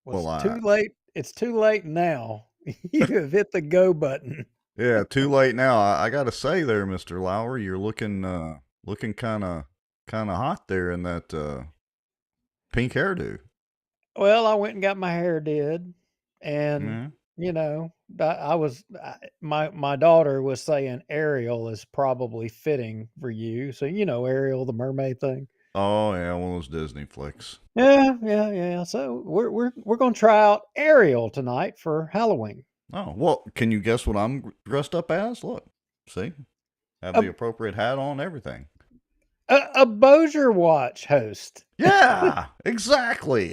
Well, Well, it's too late. It's too late now. You have hit the go button. yeah, too late now. I got to say there, Mr. Lowry, you're looking kind of hot there in that pink hairdo. Well, I went and got my hair did, and Yeah. my daughter was saying Ariel is probably fitting for you. So Ariel, the mermaid thing. Oh yeah, one of those Disney flicks. Yeah, yeah, yeah. So we're gonna try out Ariel tonight for Halloween. Oh well, can you guess what I'm dressed up as? Look, see, have A the appropriate hat on, everything. a Bossier Watch host. Yeah, exactly.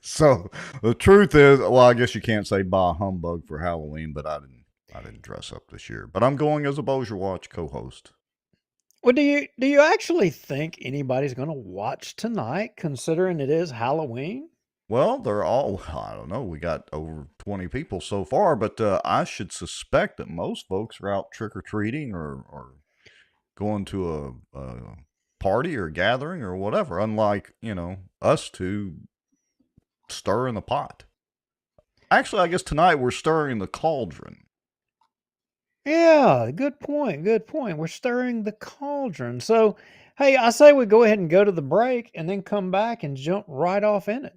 So the truth is, well, I guess you can't say bah humbug for Halloween, but I didn't dress up this year. But I'm going as a Bossier Watch co-host. Well, do you actually think anybody's gonna watch tonight, considering it is Halloween? Well, they're all, I don't know, we got over 20 people so far, but I should suspect that most folks are out trick or treating or going to a party or gathering or whatever, unlike, us two stirring the pot. Actually, I guess tonight we're stirring the cauldron. Yeah, good point. Good point. We're stirring the cauldron. So, hey, I say we go ahead and go to the break and then come back and jump right off in it.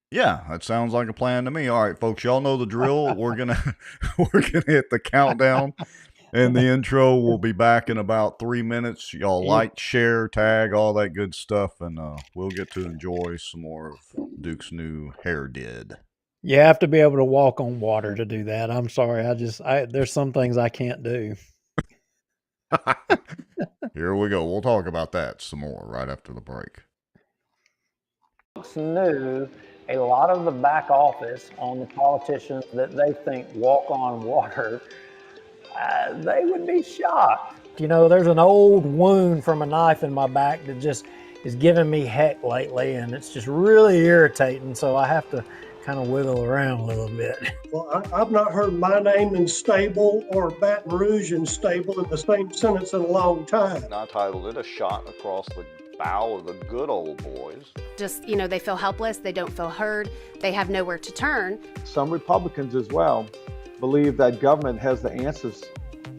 Yeah, that sounds like a plan to me. All right, folks, y'all know the drill. We're gonna we're gonna hit the countdown and the intro. We'll be back in about 3 minutes. Y'all You, like, share, tag, all that good stuff, and we'll get to enjoy some more of Duke's new hair did. you have to be able to walk on water to do that. I'm sorry. There's some things I can't do. Here we go. We'll talk about that some more right after the break. Knew a lot of the back office on the politicians that they think walk on water, they would be shocked. There's an old wound from a knife in my back that just is giving me heck lately, and it's just really irritating, so I have to kind of wiggle around a little bit. Well, I've not heard my name in stable or Baton Rouge in stable in the same sentence in a long time. And I titled it A Shot Across the Bow of the Good Old Boys. Just, they feel helpless, they don't feel heard, they have nowhere to turn. Some Republicans as well believe that government has the answers.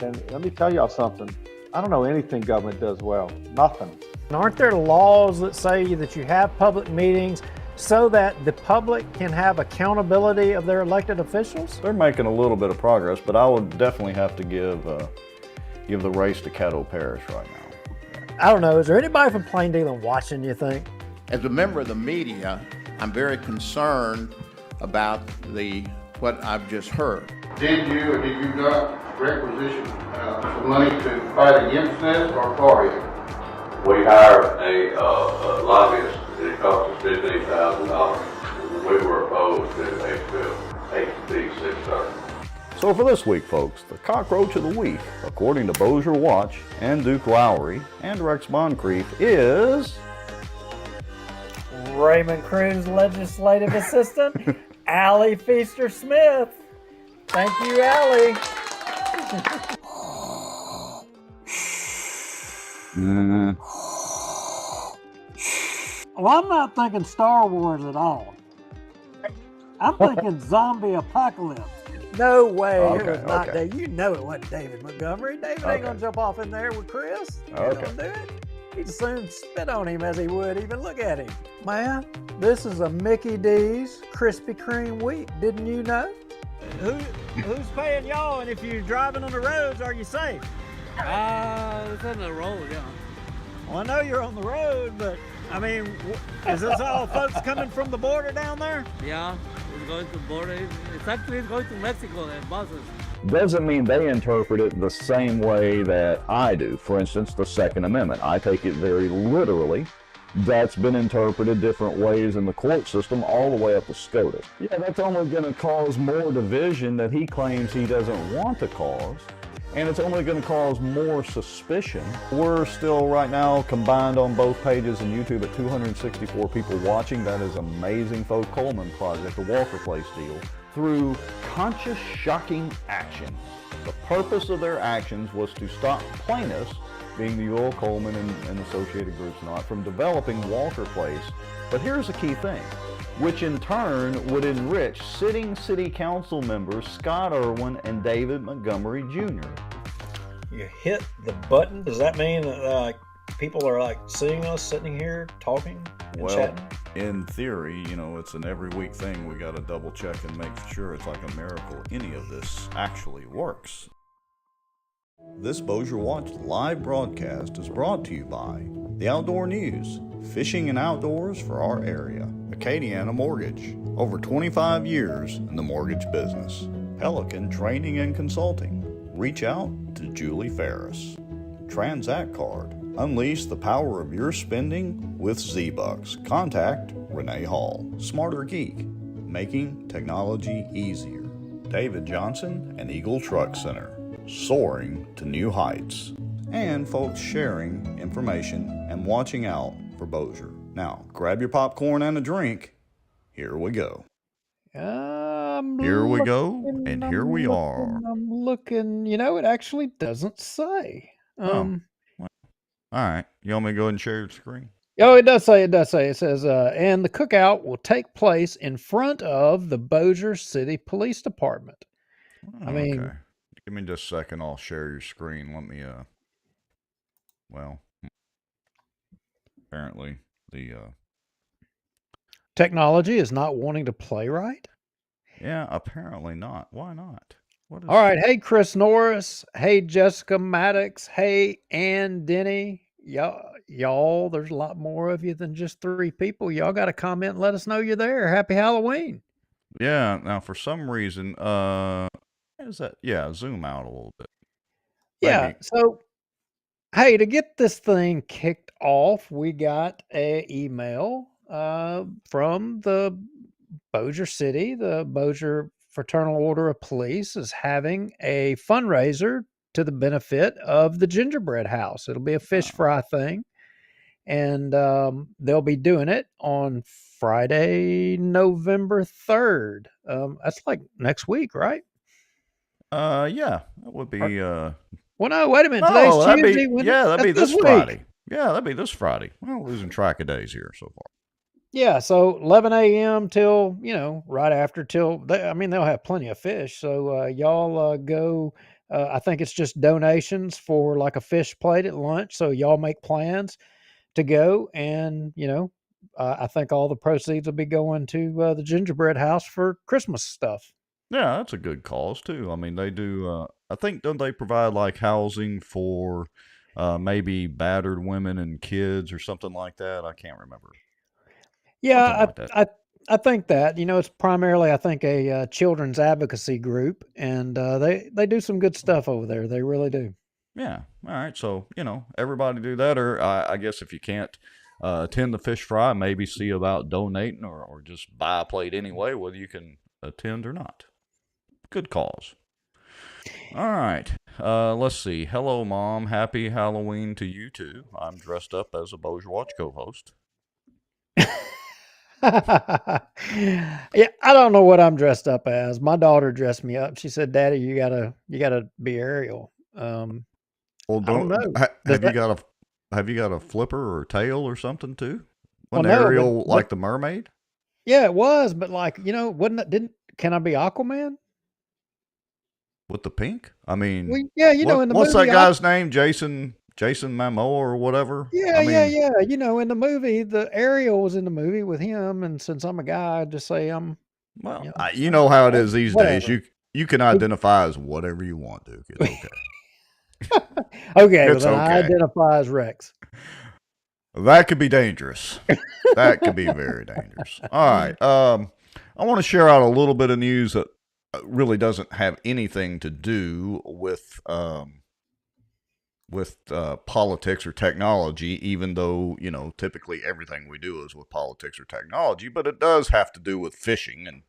And let me tell y'all something. I don't know anything government does well. Nothing. Aren't there laws that say that you have public meetings so that the public can have accountability of their elected officials? They're making a little bit of progress, but I would definitely have to give the race to Caddo Parish right now. I don't know. Is there anybody from Plain Dealing watching, you think? As a member of the media, I'm very concerned about what I've just heard. Did you or did you not requisition some money to fight against this or for it? We hired a lobbyist, and it cost us $15,000. We were opposed to HB 630. So for this week, folks, the cockroach of the week, according to Bossier Watch and Duke Lowry and Rex Moncrief, is Raymond Croon's legislative assistant, Allie Feaster Smith. Thank you, Allie. Well, I'm not thinking Star Wars at all. I'm thinking zombie apocalypse. No way, it was not David. You know it wasn't David Montgomery. David ain't gonna jump off in there with Chris. He ain't gonna do it. He'd soon spit on him as he would even look at him. Man, this is a Mickey D's Krispy Kreme week. Didn't you know? Who's paying y'all? And if you're driving on the roads, are you safe? It's on the road, yeah. Well, I know you're on the road, but I mean, is this all folks coming from the border down there? Yeah, it's going to border. It's actually going to Mexico and buses. Doesn't mean they interpret it the same way that I do. For instance, the Second Amendment. I take it very literally. That's been interpreted different ways in the court system all the way up to SCOTUS. Yeah, that's only going to cause more division that he claims he doesn't want to cause. And it's only going to cause more suspicion. We're still right now combined on both pages and YouTube at 264 people watching. That is amazing, folks. Coleman Project, the Walker Place deal, through conscious, shocking action. The purpose of their actions was to stop plaintiffs, being the Earl Coleman and associated groups not, from developing Walker Place. But here's the key thing. which in turn would enrich sitting city council members Scott Irwin and David Montgomery Jr. You hit the button? Does that mean that people are seeing us sitting here talking and chatting? In theory, it's an every week thing. We got to double check and make sure it's like a miracle any of this actually works. This Bossier Watch live broadcast is brought to you by the Outdoor News, fishing and outdoors for our area. Acadiana Mortgage, over 25 years in the mortgage business. Pelican Training and Consulting. Reach out to Julie Ferris. Transact Card. Unleash the power of your spending with Z-Bucks. Contact Renee Hall. Smarter Geek. Making technology easier. David Johnson and Eagle Truck Center. Soaring to new heights. And folks sharing information and watching out for Bossier. Now, grab your popcorn and a drink. Here we go. Here we go, and here we are. I'm looking, it actually doesn't say. All right. You want me to go ahead and share your screen? Oh, it does say. It says, and the cookout will take place in front of the Bossier City Police Department. Okay. Give me just a second. I'll share your screen. Let me, apparently the technology is not wanting to play right. Yeah, apparently not. Why not? All right. Hey, Chris Norris. Hey, Jessica Maddox. Hey, Ann Denny. Y'all, there's a lot more of you than just 3 people. Y'all got to comment and let us know you're there. Happy Halloween. Yeah. Now, for some reason, is that? Yeah, zoom out a little bit. Yeah. Maybe. So, hey, to get this thing kicked off, we got an email from the Bossier City. The Bossier Fraternal Order of Police is having a fundraiser to the benefit of the gingerbread house. It'll be a fish fry thing, and they'll be doing it on Friday, November 3rd. That's like next week, right? Yeah, that would be. Well, no, wait a minute. Today's Tuesday. That'd be this Friday. Yeah, that'd be this Friday. Well, losing track of days here so far. Yeah, so 11 a.m. till, right after they'll have plenty of fish. So y'all go, I think it's just donations for like a fish plate at lunch. So y'all make plans to go, and, I think all the proceeds will be going to the gingerbread house for Christmas stuff. Yeah, that's a good cause too. I mean, they do, I think, don't they provide like housing for maybe battered women and kids or something like that? I can't remember. Yeah, I think that, it's primarily, I think, a children's advocacy group, and they do some good stuff over there. They really do. Yeah. All right. So, everybody do that, or I guess if you can't attend the fish fry, maybe see about donating or just buy a plate anyway, whether you can attend or not. Good cause. All right. Let's see. Hello, Mom. Happy Halloween to you too. I'm dressed up as a Bossier Watch co-host. Yeah, I don't know what I'm dressed up as. My daughter dressed me up. She said, "Daddy, you gotta be Ariel." Well, I don't know. Have you got a flipper or tail or something too? Well, Wasn't no, Ariel but like the mermaid? yeah, it was, but wasn't it? Can I be Aquaman? With the pink? I mean, Well, yeah, in the what's movie, that guy's name? Jason Momoa or whatever? Yeah. In the movie, the Ariel was in the movie with him, and since I'm a guy, I just say I'm. Well, you know how it is these days. whatever. You can identify as whatever you want, Duke. It's okay. Okay, It's well, then I okay. identify as Rex. That could be dangerous. That could be very dangerous. All right. I want to share out a little bit of news that really doesn't have anything to do with politics or technology, even though, typically everything we do is with politics or technology, but it does have to do with fishing. And,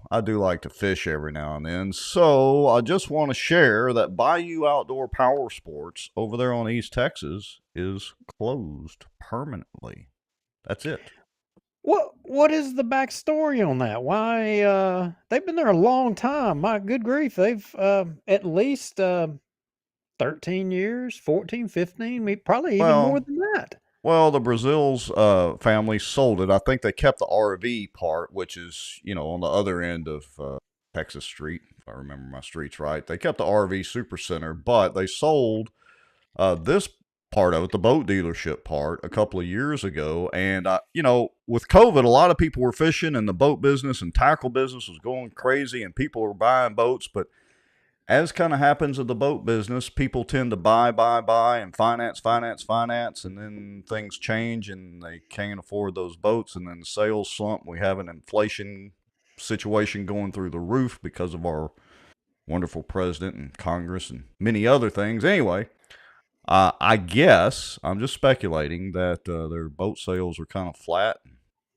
I do like to fish every now and then. So I just want to share that Bayou Outdoor Power Sports over there on East Texas is closed permanently. That's it. What is the backstory on that? Why they've been there a long time. My good grief, they've at least 13 years, 14, 15, probably even more than that. Well, the Brazil's family sold it. I think they kept the RV part, which is, on the other end of Texas Street, if I remember my streets right. They kept the RV Super Center, but they sold this part of it, the boat dealership part, a couple of years ago. And, with COVID, a lot of people were fishing and the boat business and tackle business was going crazy and people were buying boats. But as kind of happens in the boat business, people tend to buy, and finance, and then things change and they can't afford those boats, and then the sales slump. We have an inflation situation going through the roof because of our wonderful president and Congress and many other things. Anyway, I guess I'm just speculating that their boat sales are kind of flat.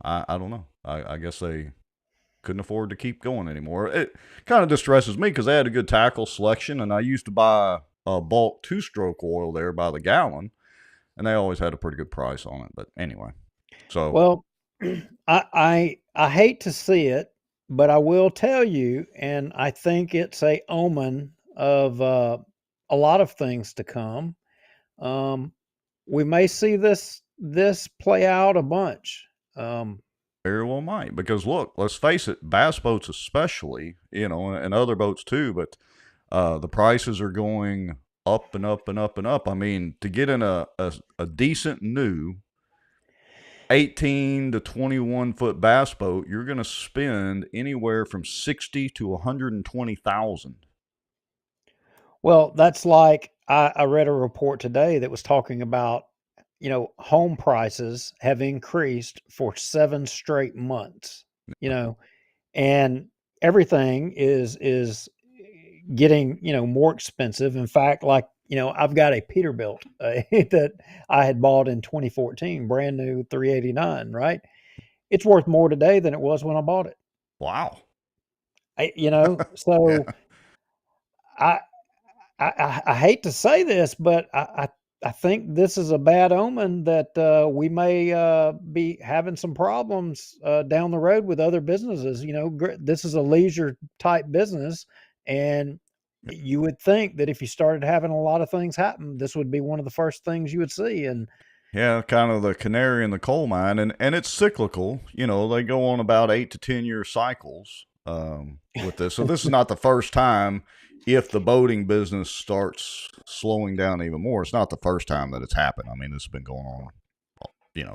I don't know. I guess they couldn't afford to keep going anymore. It kind of distresses me because they had a good tackle selection, and I used to buy a bulk 2-stroke oil there by the gallon, and they always had a pretty good price on it. But anyway, so Well, I hate to see it, but I will tell you, and I think it's a omen of a lot of things to come. Um, we may see this play out a bunch. very well might, because look, let's face it, bass boats especially, and other boats too, but the prices are going up and up and up and up. I mean, to get in a decent new 18 to 21 foot bass boat, you're going to spend anywhere from 60 to 120,000. Well, that's like I read a report today that was talking about, home prices have increased for 7 straight months, and everything is getting, more expensive. In fact, like, I've got a Peterbilt that I had bought in 2014, brand new 389, right? It's worth more today than it was when I bought it. Wow. So I, I hate to say this, but I think this is a bad omen that we may be having some problems down the road with other businesses. This is a leisure type business, and you would think that if you started having a lot of things happen, this would be one of the first things you would see. And yeah, kind of the canary in the coal mine, and it's cyclical. They go on about 8 to 10 year cycles with this. So this is not the first time. If the boating business starts slowing down even more, it's not the first time that it's happened. I mean, this has been going on,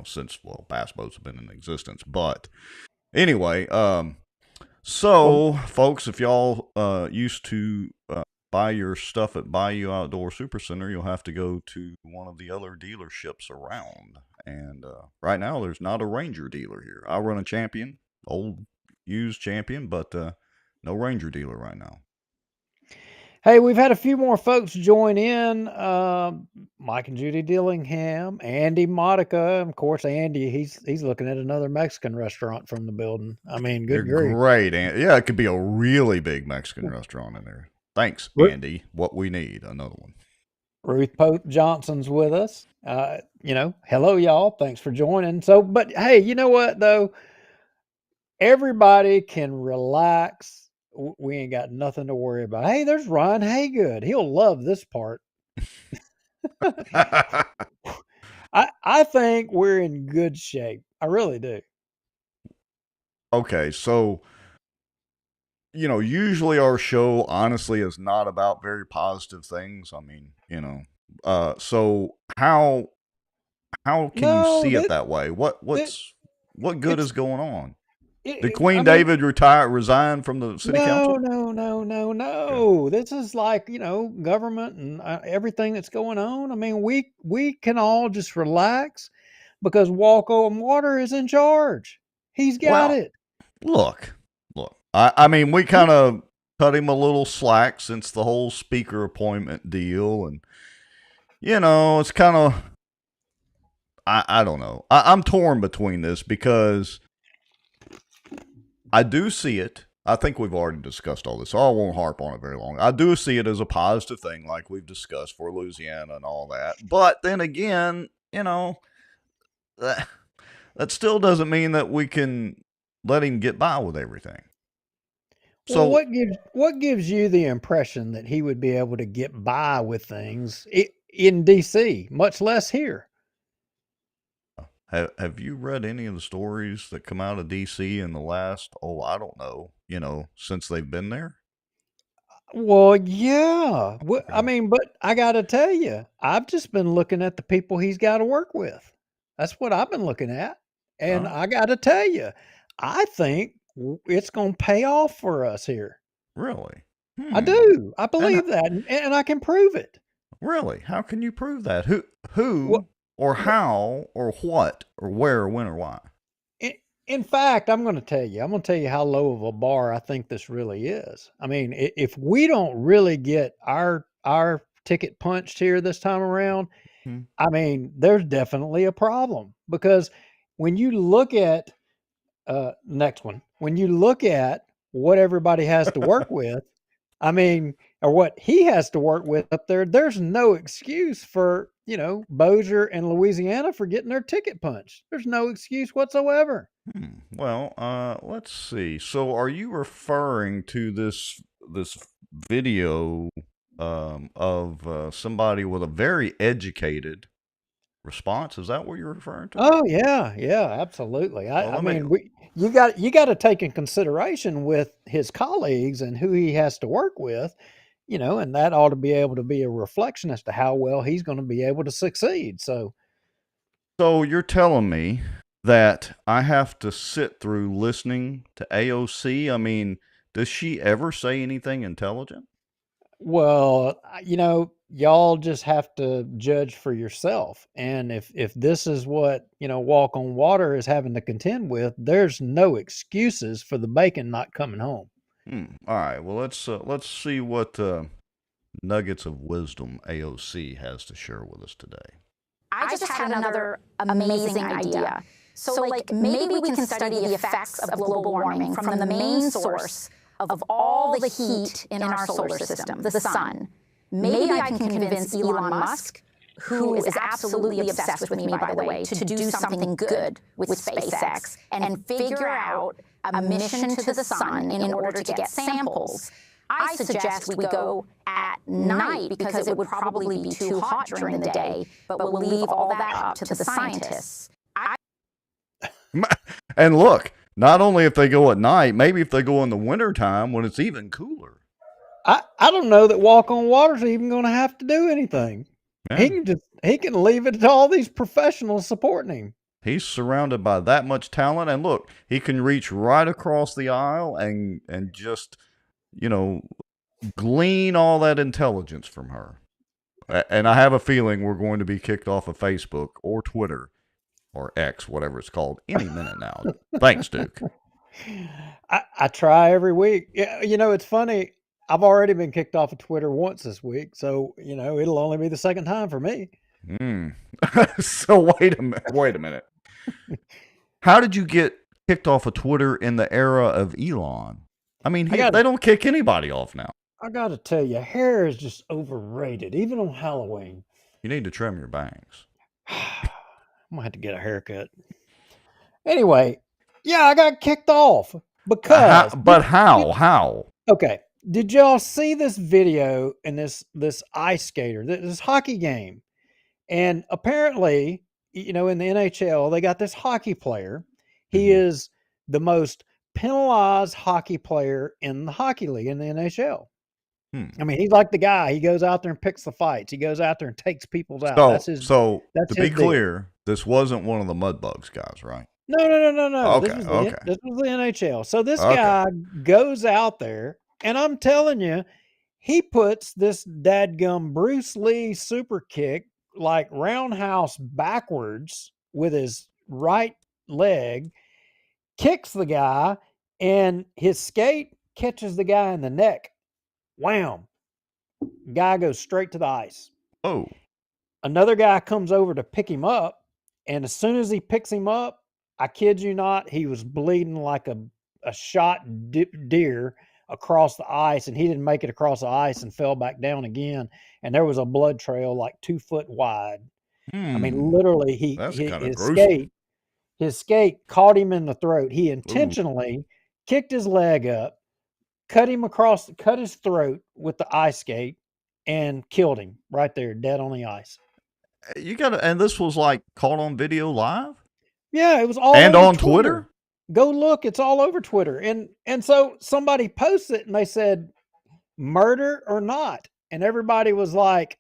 since, bass boats have been in existence. But anyway, so folks, if y'all used to buy your stuff at Bayou Outdoor Super Center, you'll have to go to one of the other dealerships around. And right now, there's not a Ranger dealer here. I run a Champion, old used Champion, but no Ranger dealer right now. Hey, we've had a few more folks join in. Mike and Judy Dillingham, Andy Modica. Of course, Andy, he's looking at another Mexican restaurant from the building. I mean, good grief. Great. Yeah, it could be a really big Mexican restaurant in there. Thanks, Andy. What we need, another one. Ruth Pope Johnson's with us. Hello, y'all. Thanks for joining. But hey, you know what, though? Everybody can relax. We ain't got nothing to worry about. Hey, there's Ron Haygood. He'll love this part. I think we're in good shape. I really do. Okay, so usually our show honestly is not about very positive things. I mean, so how can you see it that way? What good is going on? Did Queen David resign from the city council? No. This is like, government and everything that's going on. I mean, we can all just relax because Walco and Water is in charge. He's got it. Look. I mean, we kind of cut him a little slack since the whole speaker appointment deal. And, it's kind of, I don't know. I'm torn between this because I do see it. I think we've already discussed all this, so I won't harp on it very long. I do see it as a positive thing, like we've discussed for Louisiana and all that. But then again, that still doesn't mean that we can let him get by with everything. So what gives you the impression that he would be able to get by with things in DC, much less here? Have you read any of the stories that come out of DC in the last, I don't know, since they've been there? Well, yeah. I Okay. mean, but I got to tell you, I've just been looking at the people he's got to work with. That's what I've been looking at. And Huh? I got to tell you, I think it's going to pay off for us here. Really? I Hmm. do. I And believe that, and I can prove it. really, how can you prove that? Who, Well, or well, how, or what, or where, or when, or why? in, in fact, I'm going to tell you. I'm going to tell you how low of a bar I think this really is. I mean, if we don't really get our ticket punched here this time around, Hmm. I mean, there's definitely a problem because when you look at next one, when you look at what everybody has to work with, I mean, or what he has to work with up there, there's no excuse for, Bossier and Louisiana for getting their ticket punched. There's no excuse whatsoever. Well, let's see. So, are you referring to this video of somebody with a very educated response? Is that what you're referring to? Oh yeah, yeah, absolutely. Well, I let me. mean, you got to take in consideration with his colleagues and who he has to work with, and that ought to be able to be a reflection as to how well he's going to be able to succeed. So, you're telling me that I have to sit through listening to AOC? I mean, does she ever say anything intelligent? Well, y'all just have to judge for yourself. And if this is what, Walk on Water is having to contend with, there's no excuses for the bacon not coming home. All right. Well, let's see what nuggets of wisdom AOC has to share with us today. I just had another amazing idea. So, like, maybe we can study the effects of global warming from the main source of all the heat in our solar system, the sun. Maybe I can convince Elon Musk, who is absolutely obsessed with me, by the way, to do something good with SpaceX and figure out a mission to the sun in order to get samples. I suggest we go at night because it would probably be too hot during the day, but we'll leave all that up to the scientists. And look, not only if they go at night, maybe if they go in the wintertime when it's even cooler. I don't know that Walk on Water's even going to have to do anything. Yeah. He can leave it to all these professionals supporting him. He's surrounded by that much talent, and look, he can reach right across the aisle and just, glean all that intelligence from her. And I have a feeling we're going to be kicked off of Facebook or Twitter or X, whatever it's called, any minute now. Thanks, Duke. I try every week. Yeah, it's funny. I've already been kicked off of Twitter once this week, so it'll only be the second time for me. So wait a minute. How did you get kicked off of Twitter in the era of Elon? I mean, they don't kick anybody off now. I got to tell you, hair is just overrated, even on Halloween. You need to trim your bangs. I'm gonna have to get a haircut. Anyway, yeah, I got kicked off because. But how? How? Okay. Did y'all see this video in this ice skater, this hockey game? And apparently, in the NHL, they got this hockey player. He is the most penalized hockey player in the hockey league in the NHL. I mean, he's like the guy. He goes out there and picks the fights. He goes out there and takes people's out. So to be clear, this wasn't one of the Mudbugs guys, right? No. Okay, This was the NHL. So this guy goes out there, and I'm telling you, he puts this dadgum Bruce Lee super kick, like roundhouse backwards with his right leg, kicks the guy, and his skate catches the guy in the neck. Wham! Guy goes straight to the ice. Oh. Another guy comes over to pick him up, and as soon as he picks him up, I kid you not, he was bleeding like a shot deer across the ice, and he didn't make it across the ice and fell back down again. And there was a blood trail like 2 foot wide. I mean, literally, his skate caught him in the throat. He intentionally kicked his leg up, cut his throat with the ice skate, and killed him right there, dead on the ice. And this was like caught on video live? Yeah, it was all and over on Twitter. Go look, it's all over Twitter. And so somebody posts it and they said, murder or not? And everybody was like,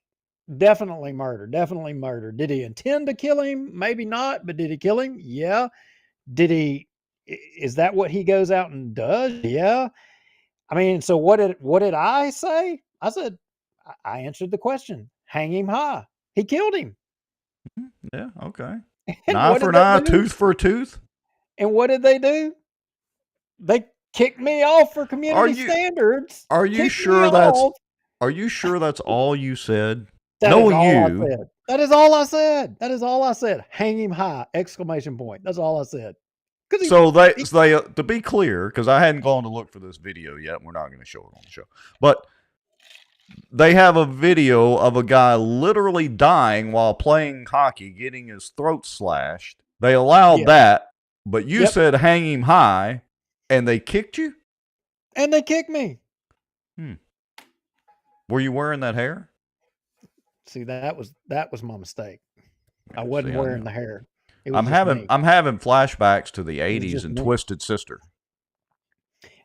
definitely murder, definitely murder. Did he intend to kill him? Maybe not, but did he kill him? Yeah. Is that what he goes out and does? Yeah. I mean, so what did I say? I said, I answered the question. Hang him high. He killed him. Yeah, okay. And Eye for an eye, tooth for a tooth. And what did they do? They kicked me off for community standards. Are you sure that's all you said? That is all I said. That is all I said. That is all I said. Hang him high! Exclamation point. That's all I said. So they to be clear, because I hadn't gone to look for this video yet, we're not going to show it on the show, but they have a video of a guy literally dying while playing hockey, getting his throat slashed. They allowed that, but you said hang him high, and they kicked you? And they kicked me. Were you wearing that hair? See, that was my mistake. I wasn't wearing the hair. I'm having flashbacks to the 80s and Twisted Sister.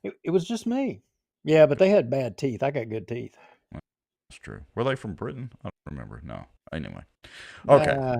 It was just me. Yeah, but they had bad teeth. I got good teeth. That's true. Were they from Britain? I don't remember. No. Anyway. Okay.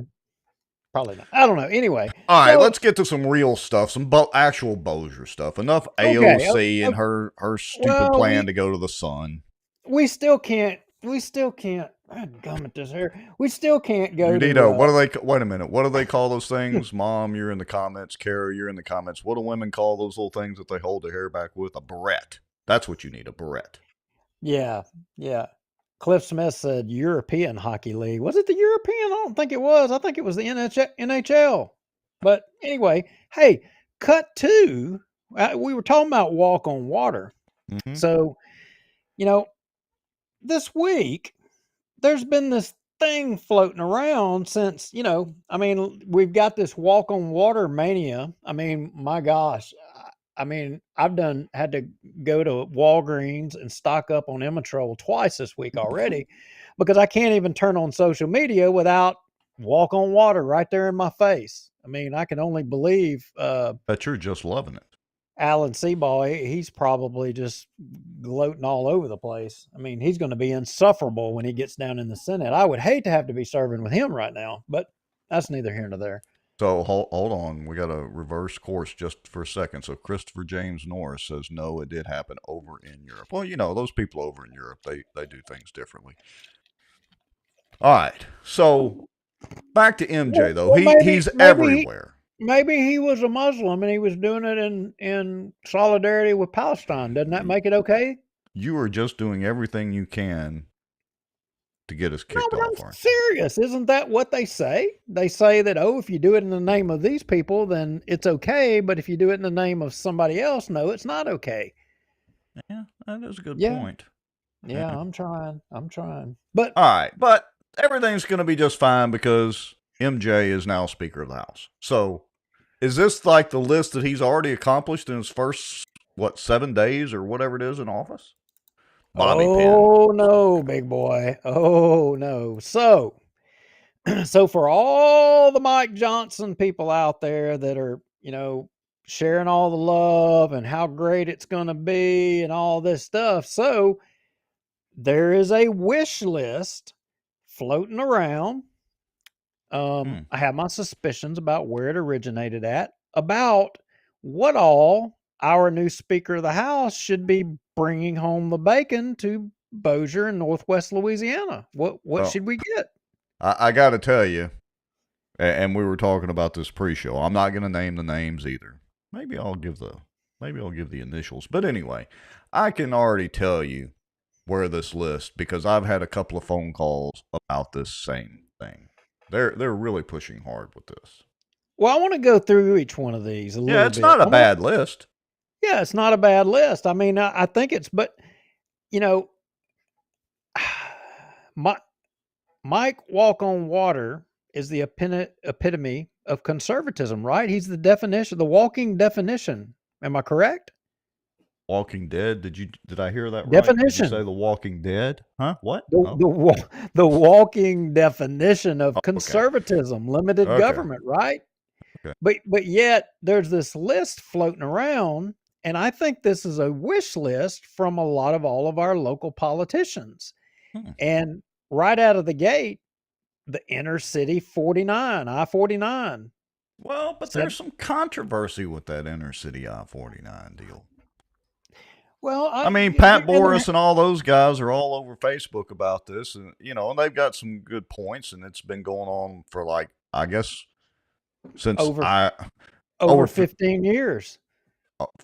Probably not. I don't know. Anyway. All right, let's get to some real stuff, some actual Bossier stuff. Enough AOC and her stupid plan to go to the sun. We still can't. God, gummit this hair. We still can't go wait a minute. What do they call those things? Mom, you're in the comments. Kara, you're in the comments. What do women call those little things that they hold their hair back with? A barrette. That's what you need, a barrette. Yeah. Yeah. Cliff Smith said European Hockey League. Was it the European? I don't think it was. I think it was the NHL. But anyway, hey, cut to, we were talking about walk on water. Mm-hmm. So, this week, there's been this thing floating around since, we've got this walk on water mania. I mean, my gosh. I mean, I've had to go to Walgreens and stock up on Emitrol twice this week already because I can't even turn on social media without walk on water right there in my face. I mean, I can only believe that you're just loving it. Alan Seaball, he's probably just gloating all over the place. I mean, he's going to be insufferable when he gets down in the Senate. I would hate to have to be serving with him right now, but that's neither here nor there. So hold on, we got to reverse course just for a second. So Christopher James Norris says, no, it did happen over in Europe. Well, those people over in Europe, they do things differently. All right, so back to MJ, though. He's everywhere. Maybe he was a Muslim and he was doing it in solidarity with Palestine. Doesn't that make it okay? You are just doing everything you can to get us kicked off. I'm serious. Isn't that what they say? They say that, if you do it in the name of these people, then it's okay. But if you do it in the name of somebody else, no, it's not okay. Yeah, that is a good point. Yeah, I'm trying. But all right, but everything's going to be just fine because MJ is now Speaker of the House. So is this like the list that he's already accomplished in his first, 7 days or whatever it is in office? Bobby Pin. No, big boy. Oh, no. So for all the Mike Johnson people out there that are, sharing all the love and how great it's going to be and all this stuff. So there is a wish list floating around. I have my suspicions about where it originated about what all our new Speaker of the House should be bringing home the bacon to Bossier in Northwest Louisiana. What should we get? I got to tell you, and we were talking about this pre-show. I'm not going to name the names either. Maybe I'll give the initials. But anyway, I can already tell you where this list, because I've had a couple of phone calls about this same thing. They're really pushing hard with this. Well, I want to go through each one of these a little bit. Yeah, it's not a bad list. Yeah, it's not a bad list. I mean, I think but Mike Walk on Water is the epitome of conservatism, right? He's the walking definition. Am I correct? Walking Dead? Did I hear that right? Definition. Did you say The Walking Dead? Huh? What? The walking definition of conservatism, limited government, right? Okay. But yet there's this list floating around, and I think this is a wish list from all of our local politicians. And right out of the gate, the inner city 49, I-49. Well, but there's some controversy with that inner city I-49 deal. Well, I mean, Pat Boris and all those guys are all over Facebook about this, and and they've got some good points, and it's been going on for like, I guess, since over 15 years.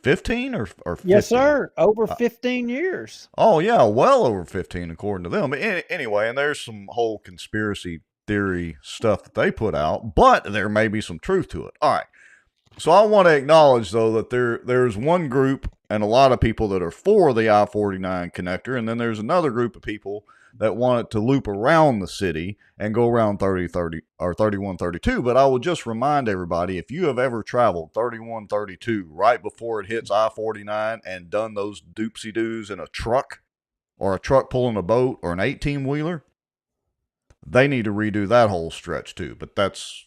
15 or 15? Yes, sir. Over 15 years. Oh yeah, well over 15 according to them. But anyway, and there's some whole conspiracy theory stuff that they put out, but there may be some truth to it. All right. So I want to acknowledge, though, that there's one group and a lot of people that are for the I-49 connector, and then there's another group of people that want it to loop around the city and go around 30 or 3132. But I will just remind everybody, if you have ever traveled 3132 right before it hits I-49 and done those doopsie-doos in a truck or a truck pulling a boat or an 18-wheeler, they need to redo that whole stretch too. But that's...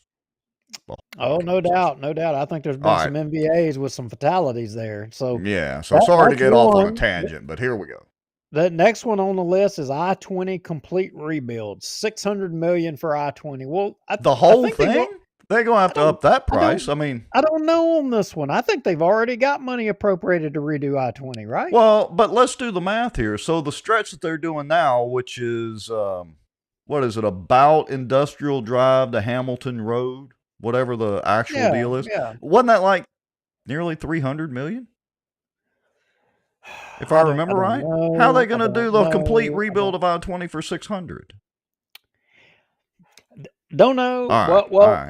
Oh, no doubt. No doubt. I think there's been some MVAs with some fatalities there. So yeah. So sorry to get off on a tangent, but here we go. The next one on the list is I-20 complete rebuild, $600 million for I-20. Well, the whole thing? They're going to have to up that price. I mean, I don't know on this one. I think they've already got money appropriated to redo I-20, right? Well, but let's do the math here. So the stretch that they're doing now, which is what is it? About Industrial Drive to Hamilton Road, whatever the actual deal is. Yeah. Wasn't that like nearly $300 million? If I remember right, how are they going to do the complete rebuild of I-20 for $600? Don't know.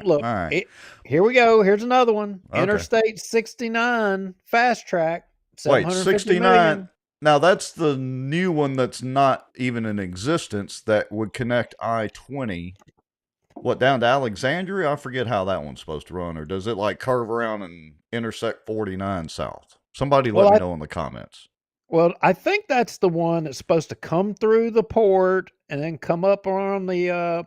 Look, here we go. Here's another one. Okay. Interstate 69 fast track. Wait, 69. Now that's the new one that's not even in existence that would connect I-20. What, down to Alexandria? I forget how that one's supposed to run. Or does it like curve around and intersect 49 south? Somebody let me know in the comments. Well, I think that's the one that's supposed to come through the port and then come up on the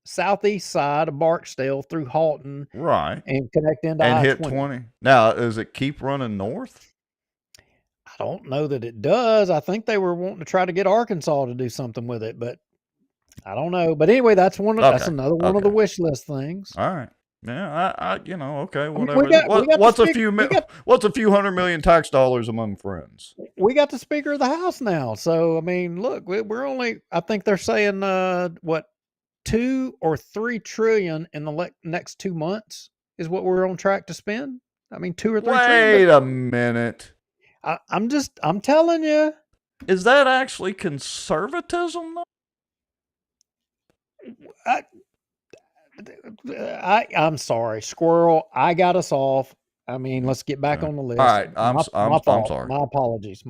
southeast side of Barksdale through Halton. Right. And connect into and I-20. Hit 20. Now, does it keep running north? I don't know that it does. I think they were wanting to try to get Arkansas to do something with it, but I don't know. But anyway, that's another one of the wish list things. All right. Yeah, okay, whatever. What's a few $100 million tax dollars among friends? We got the Speaker of the House now. So, I mean, look, we're only, I think they're saying, 2 or 3 trillion in the next 2 months is what we're on track to spend. I mean, 2 or 3 trillion. Wait a minute. I'm telling you. Is that actually conservatism, though? I'm sorry, Squirrel. I got us off. I mean, let's get back on the list. All right, I'm sorry. My apologies.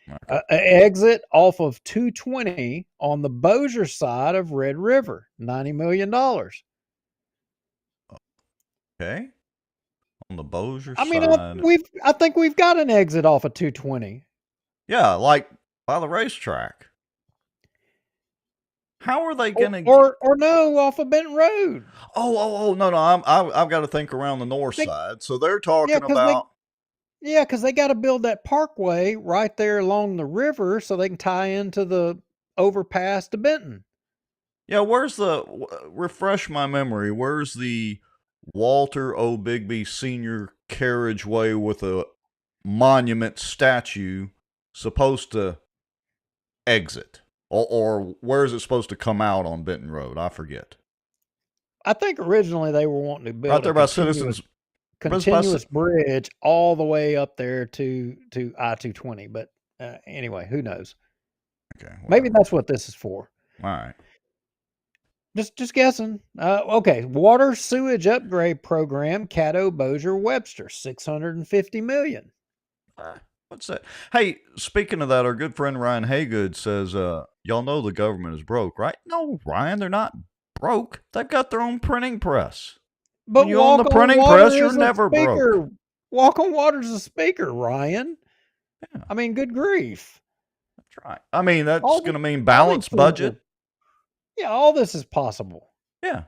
Okay. Exit off of 220 on the Bossier side of Red River, $90 million. Okay. On the Bossier side. I think we've got an exit off of 220. Yeah, like by the racetrack. How are they going to or no, off of Benton Road? Oh no! I've got to think around the north side. So they're talking about because they got to build that parkway right there along the river so they can tie into the overpass to Benton. Yeah, refresh my memory? Where's the Walter O. Bigby Senior carriageway with a monument statue supposed to exit? Or where is it supposed to come out on Benton Road? I forget. I think originally they were wanting to build right there by Citizens continuous bridge all the way up there to I-220. But anyway, who knows? Okay, maybe that's what this is for. All right. Just guessing. Okay, water sewage upgrade program, Caddo, Bossier, Webster, $650 million. What's that? Hey, speaking of that, our good friend Ryan Haygood says, y'all know the government is broke, right? No, Ryan, they're not broke. They've got their own printing press. But when you own the printing press, you're never broke. Walk on Water's a speaker, Ryan. Yeah. I mean, good grief. That's right. I mean, that's going to mean balanced budget. Yeah, all this is possible. Yeah.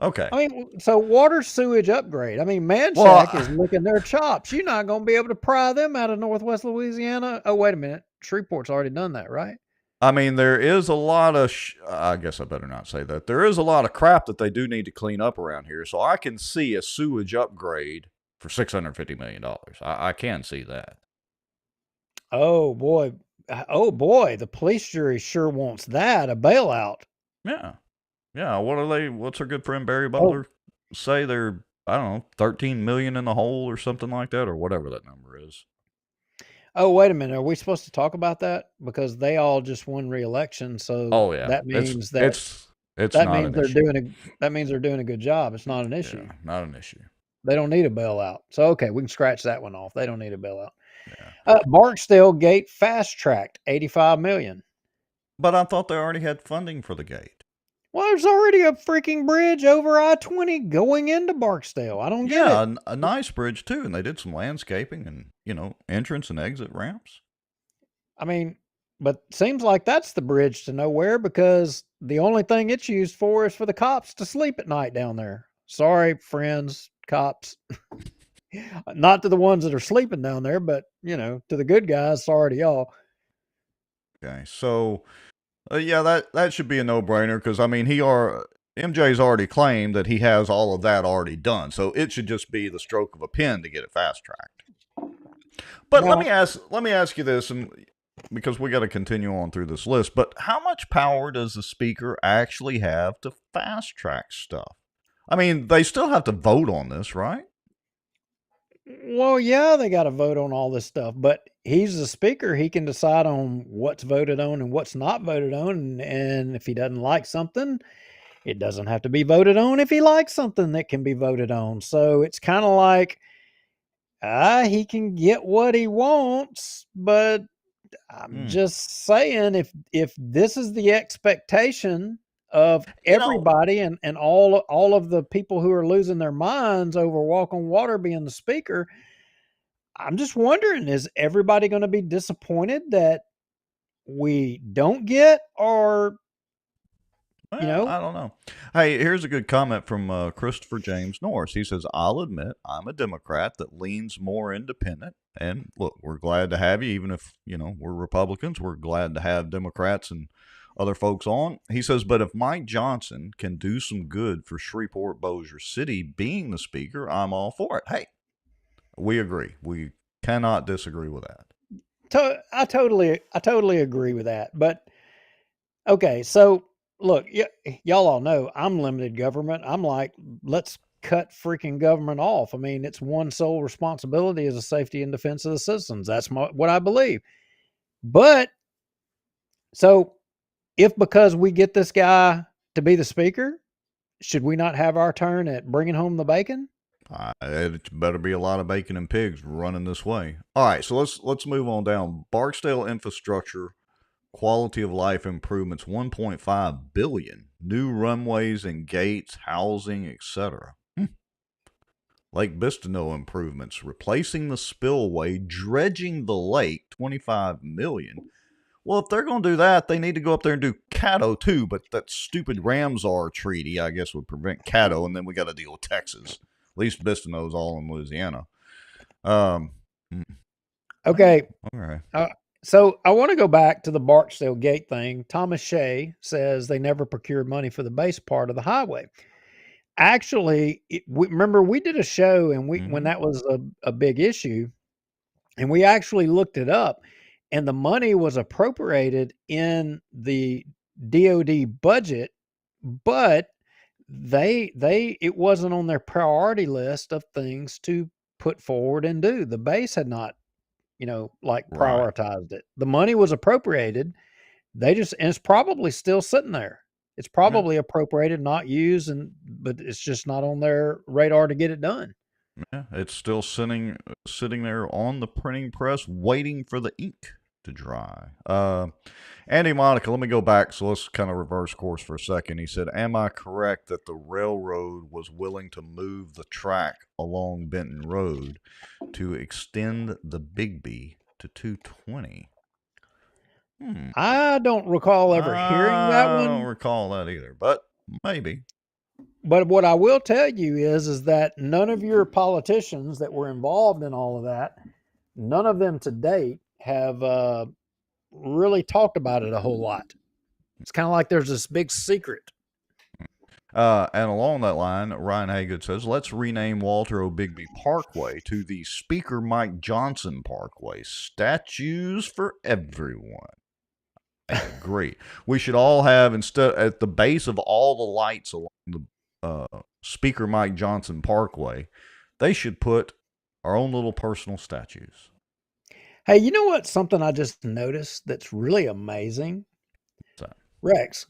Okay. I mean, so water sewage upgrade. I mean, Manchac Well, is licking their chops. You're not going to be able to pry them out of Northwest Louisiana. Oh, wait a minute. Shreveport's already done that, right? I mean, there is a lot of, I guess I better not say that. There is a lot of crap that they do need to clean up around here. So I can see a sewage upgrade for $650 million. I can see that. Oh boy. Oh boy. The police jury sure wants that, a bailout. Yeah. Yeah. What's our good friend Barry Oh, Butler say? They're, I don't know, 13 million in the hole or something like that, or whatever that number is. oh, wait a minute. Are we supposed to talk about that? Because they all just won re-election, so Oh yeah. that means It's that not means an issue. that means they're doing a good job. It's not an issue. Yeah, not an issue. They don't need a bailout. So okay, we can scratch that one off. They don't need a bailout. Yeah. Barksdale Gate fast tracked, $85 million. But I thought they already had funding for the gate. Well, there's already a freaking bridge over I-20 going into Barksdale. I don't get it. Yeah, a nice bridge too, and they did some landscaping and entrance and exit ramps. I mean, but seems like that's the bridge to nowhere because the only thing it's used for is for the cops to sleep at night down there. Sorry, friends, cops. Not to the ones that are sleeping down there, but to the good guys. Sorry to y'all. Okay, so yeah, that should be a no-brainer because I mean MJ's already claimed that he has all of that already done, so it should just be the stroke of a pen to get it fast-tracked. But Now, let me ask you this, and because we got to continue on through this list, but how much power does the speaker actually have to fast-track stuff? I mean, they still have to vote on this, right? well, yeah, they got to vote on all this stuff, but he's the speaker. He can decide on what's voted on and what's not voted on. And if he doesn't like something, it doesn't have to be voted on. If he likes something, that can be voted on. So it's kind of like, he can get what he wants, but I'm just saying, if this is the expectation of everybody and all of the people who are losing their minds over Walk on Water being the speaker, I'm just wondering, is everybody going to be disappointed that we don't get, or I don't know. Hey, here's a good comment from Christopher James Norris. He says, I'll admit I'm a Democrat that leans more independent. And look, we're glad to have you, even if, we're Republicans. We're glad to have Democrats and other folks on. He says, but if Mike Johnson can do some good for Shreveport Bossier City being the speaker, I'm all for it. Hey, we agree. We cannot disagree with that. I totally agree with that. But okay, so look, y'all all know I'm limited government. I'm like, let's cut freaking government off. I mean, it's one sole responsibility is the safety and defense of the citizens. That's what I believe. But so if because we get this guy to be the speaker, should we not have our turn at bringing home the bacon? It better be a lot of bacon and pigs running this way. All right, so let's move on down. Barksdale infrastructure, quality of life improvements, 1.5 billion, new runways and gates, housing, etc. Lake Bistino improvements, replacing the spillway, dredging the lake, 25 million. Well, if they're going to do that, they need to go up there and do Caddo too, but that stupid Ramsar treaty, I guess, would prevent Caddo, and then we got to deal with Texas. At least Bistino's all in Louisiana. Okay. All right. So I want to go back to the Barksdale Gate thing. Thomas Shea says they never procured money for the base part of the highway. Actually, remember we did a show and when that was a big issue, and we actually looked it up, and the money was appropriated in the DOD budget, but it wasn't on their priority list of things to put forward and do. The base had not, prioritized it. The money was appropriated. And it's probably still sitting there. It's probably appropriated, not used, but it's just not on their radar to get it done. Yeah, it's still sitting there on the printing press, waiting for the ink to dry. Andy Monica, let me go back. So let's kind of reverse course for a second. He said, am I correct that the railroad was willing to move the track along Benton Road to extend the Bigby to 220? I don't recall ever hearing that one. I don't recall that either, but maybe. But what I will tell you is that none of your politicians that were involved in all of that, none of them to date have really talked about it a whole lot. It's kind of like there's this big secret. And along that line, Ryan Haygood says, let's rename Walter O'Bigby Parkway to the Speaker Mike Johnson Parkway. Statues for everyone. I agree. We should all have, instead, at the base of all the lights along the Speaker Mike Johnson Parkway, they should put our own little personal statues. Hey, you know what? Something I just noticed that's really amazing? What's that? Rex.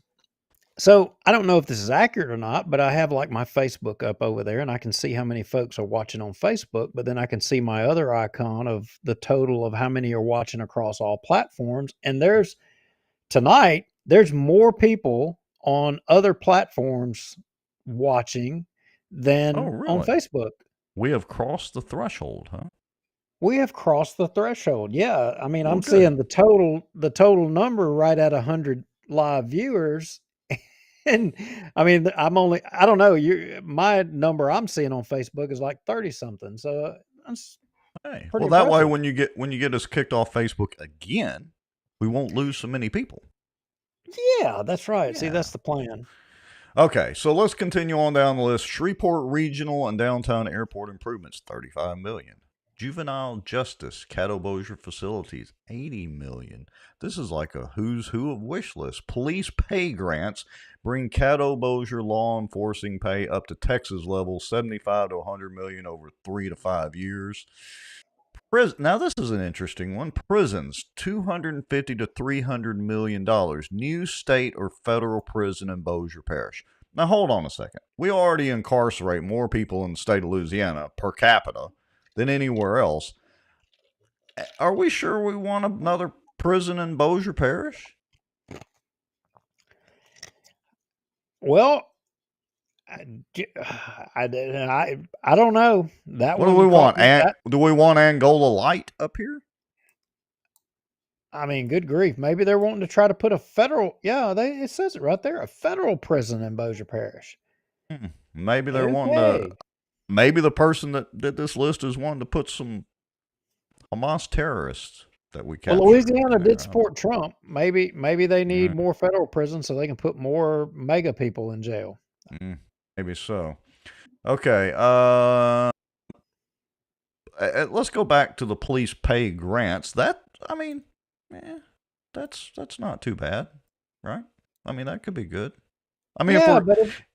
So I don't know if this is accurate or not, but I have like my Facebook up over there and I can see how many folks are watching on Facebook, but then I can see my other icon of the total of how many are watching across all platforms. And tonight, there's more people on other platforms watching than on Facebook. We have crossed the threshold, huh? We have crossed the threshold. Yeah. I mean, I'm seeing the total number right at 100 live viewers. And I mean, I don't know, my number I'm seeing on Facebook is like 30 something. So that's hey, pretty well, that way impressive. when you get us kicked off Facebook again, we won't lose so many people. Yeah, that's right. See, that's the plan. Okay, so let's continue on down the list. Shreveport Regional and Downtown Airport improvements, $35 million. Juvenile Justice, Caddo Bossier Facilities, $80 million. This is like a who's who of wish list. Police pay grants bring Caddo Bossier law enforcing pay up to Texas level, 75 to 100 million over 3 to 5 years. Now this is an interesting one. Prisons, $250 to $300 million. New state or federal prison in Bossier Parish. Now hold on a second. We already incarcerate more people in the state of Louisiana per capita than anywhere else. Are we sure we want another prison in Bossier Parish? Well, I don't know. What do we want? Do we want Angola Light up here? I mean, good grief. Maybe they're wanting to try to put a federal. Yeah, it says it right there. A federal prison in Bossier Parish. Maybe they're wanting to. Maybe the person that did this list is wanting to put some Hamas terrorists that we captured. Well, Louisiana did support Trump. Maybe they need more federal prisons so they can put more mega people in jail. Maybe so. Okay. Let's go back to the police pay grants. That's not too bad, right? I mean, that could be good. I mean,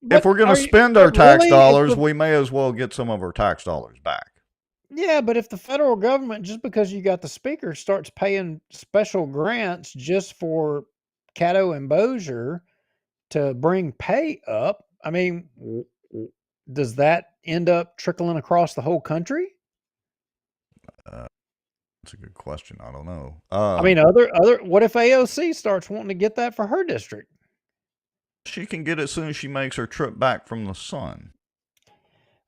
if we're going to spend our tax dollars, we may as well get some of our tax dollars back. Yeah, but if the federal government, just because you got the speaker, starts paying special grants just for Caddo and Bossier to bring pay up, I mean, does that end up trickling across the whole country? That's a good question. I don't know. I mean, what if AOC starts wanting to get that for her district? She can get it as soon as she makes her trip back from the sun.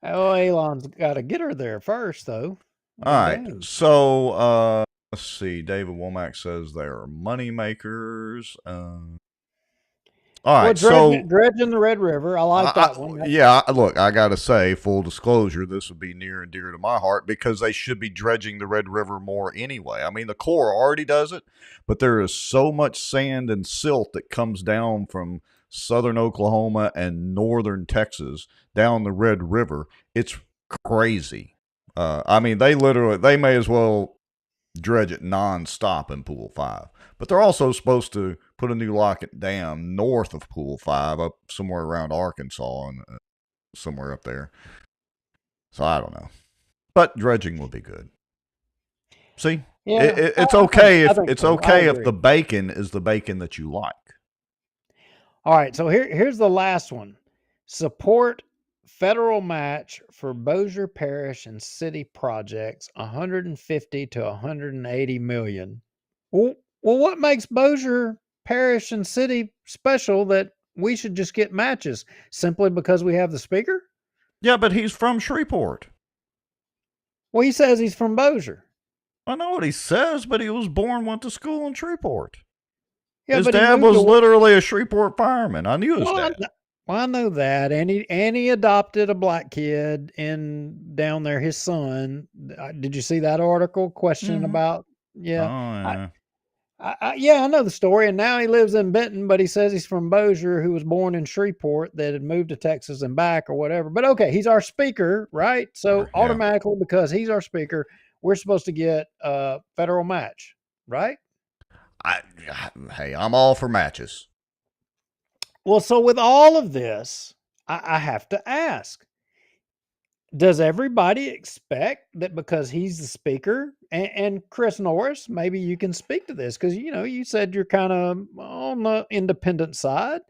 Oh, Elon's got to get her there first, though. All right. So, let's see. David Womack says they are money makers. All right, dredging the Red River. I like that one. Yeah, look, I got to say, full disclosure, this would be near and dear to my heart because they should be dredging the Red River more anyway. I mean, the Corps already does it, but there is so much sand and silt that comes down from southern Oklahoma and northern Texas down the Red River. It's crazy. I mean, they may as well dredge it nonstop in Pool 5. But they're also supposed to put a new Lockett Dam north of Pool 5 up somewhere around Arkansas and somewhere up there. So I don't know. But dredging will be good. See? Yeah, it's okay if the bacon is the bacon that you like. All right, so here's the last one. Support federal match for Bossier Parish and city projects, $150 to $180 million. Well, what makes Bossier Parish and city special that we should just get matches simply because we have the speaker? Yeah, but he's from Shreveport. Well, he says he's from Bossier. I know what he says, but he was born, went to school in Shreveport. Yeah, his dad was literally a Shreveport fireman. I knew his dad. Well, I know that, and he adopted a black kid in down there, his son. Did you see that article questioning Mm-hmm. about? Oh, Yeah, yeah. yeah, I know the story, and now he lives in Benton, but he says he's from Bossier, who was born in Shreveport, that had moved to Texas and back or whatever. But okay, he's our speaker, right? So Sure, yeah. automatically, because he's our speaker, we're supposed to get a federal match, right? Hey, I'm all for matches. Well, so with all of this, I have to ask, does everybody expect that because he's the speaker, and Chris Norris, maybe you can speak to this because you said you're kind of on the independent side.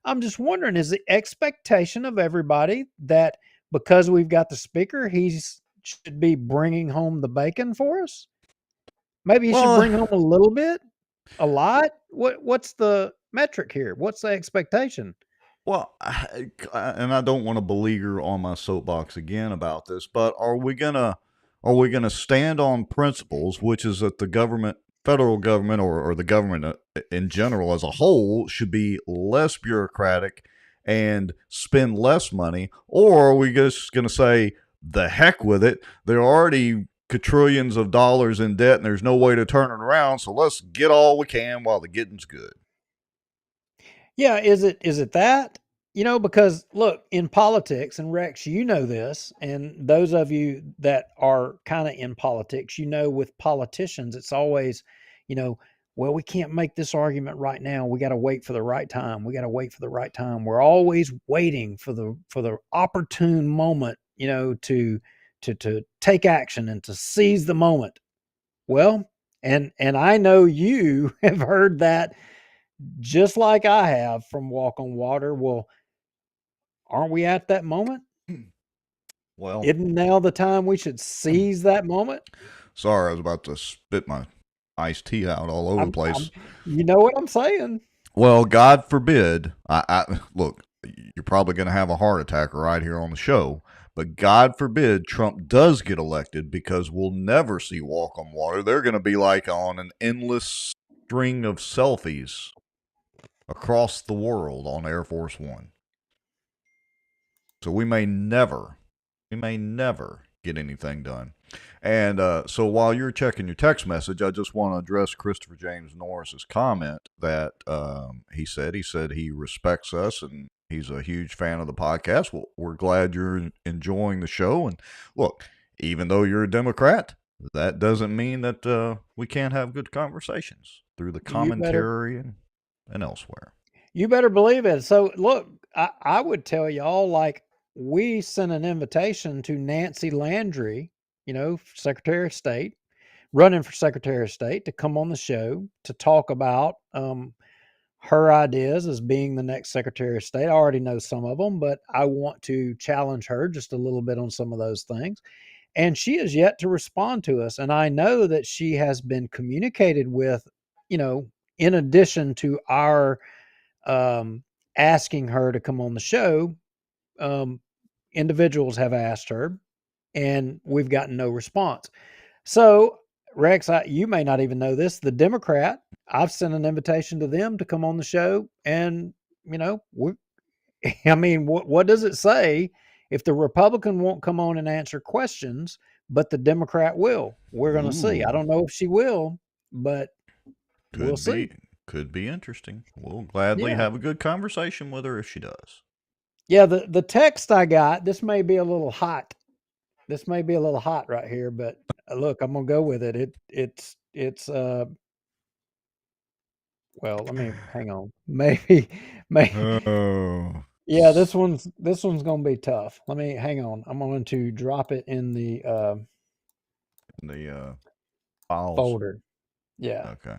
I'm just wondering, is the expectation of everybody that because we've got the speaker, he's should be bringing home the bacon for us? Maybe he should Well, bring home a little bit, a lot. What's the metric here? What's the expectation? well, and I don't want to beleaguer on my soapbox again about this, but are we gonna stand on principles, which is that the government, federal government, or the government in general as a whole, should be less bureaucratic and spend less money, or are we just gonna say the heck with it? They're already quadrillions of dollars in debt, and there's no way to turn it around. So let's get all we can while the getting's good. Yeah, is it that? Because look, in politics, and Rex, you know this, and those of you that are kind of in politics, with politicians, it's always, you know, well, we can't make this argument right now. We got to wait for the right time. We got to wait for the right time. We're always waiting for the opportune moment, to take action and to seize the moment. Well, and I know you have heard that just like I have from Walk on Water. Well, aren't we at that moment? Well, Isn't now the time we should seize that moment? sorry, I was about to spit my iced tea out all over the place. You know what I'm saying? Well, God forbid. I look. You're probably going to have a heart attack right here on the show, but God forbid Trump does get elected, because we'll never see Walk on Water. They're going to be like on an endless string of selfies across the world on Air Force One. So we may never get anything done. And so while you're checking your text message, I just want to address Christopher James Norris's comment that he said he respects us and he's a huge fan of the podcast. Well, we're glad you're enjoying the show. And look, even though you're a Democrat, that doesn't mean that we can't have good conversations through the You better commentary and elsewhere. you better believe it. So look, I would tell y'all, like, we sent an invitation to Nancy Landry, Secretary of State, running for Secretary of State, to come on the show to talk about her ideas as being the next Secretary of State. I already know some of them, but I want to challenge her just a little bit on some of those things. And she has yet to respond to us. And I know that she has been communicated with, in addition to our asking her to come on the show, um, individuals have asked her, and we've gotten no response. So, Rex, you may not even know this. The Democrat, I've sent an invitation to them to come on the show, and we I mean, what does it say if the Republican won't come on and answer questions, but the Democrat will? We're going to see. I Ooh. don't know if she will, but we'll Could see. be interesting. We'll gladly Yeah. have a good conversation with her if she does. Yeah, the text I got, this may be a little hot. This may be a little hot right here, but look, I'm gonna go with it. It's well, let me hang on. Maybe Oh, yeah, this one's gonna be tough. Let me hang on. I'm going to drop it in the the files. folder. Yeah. Okay.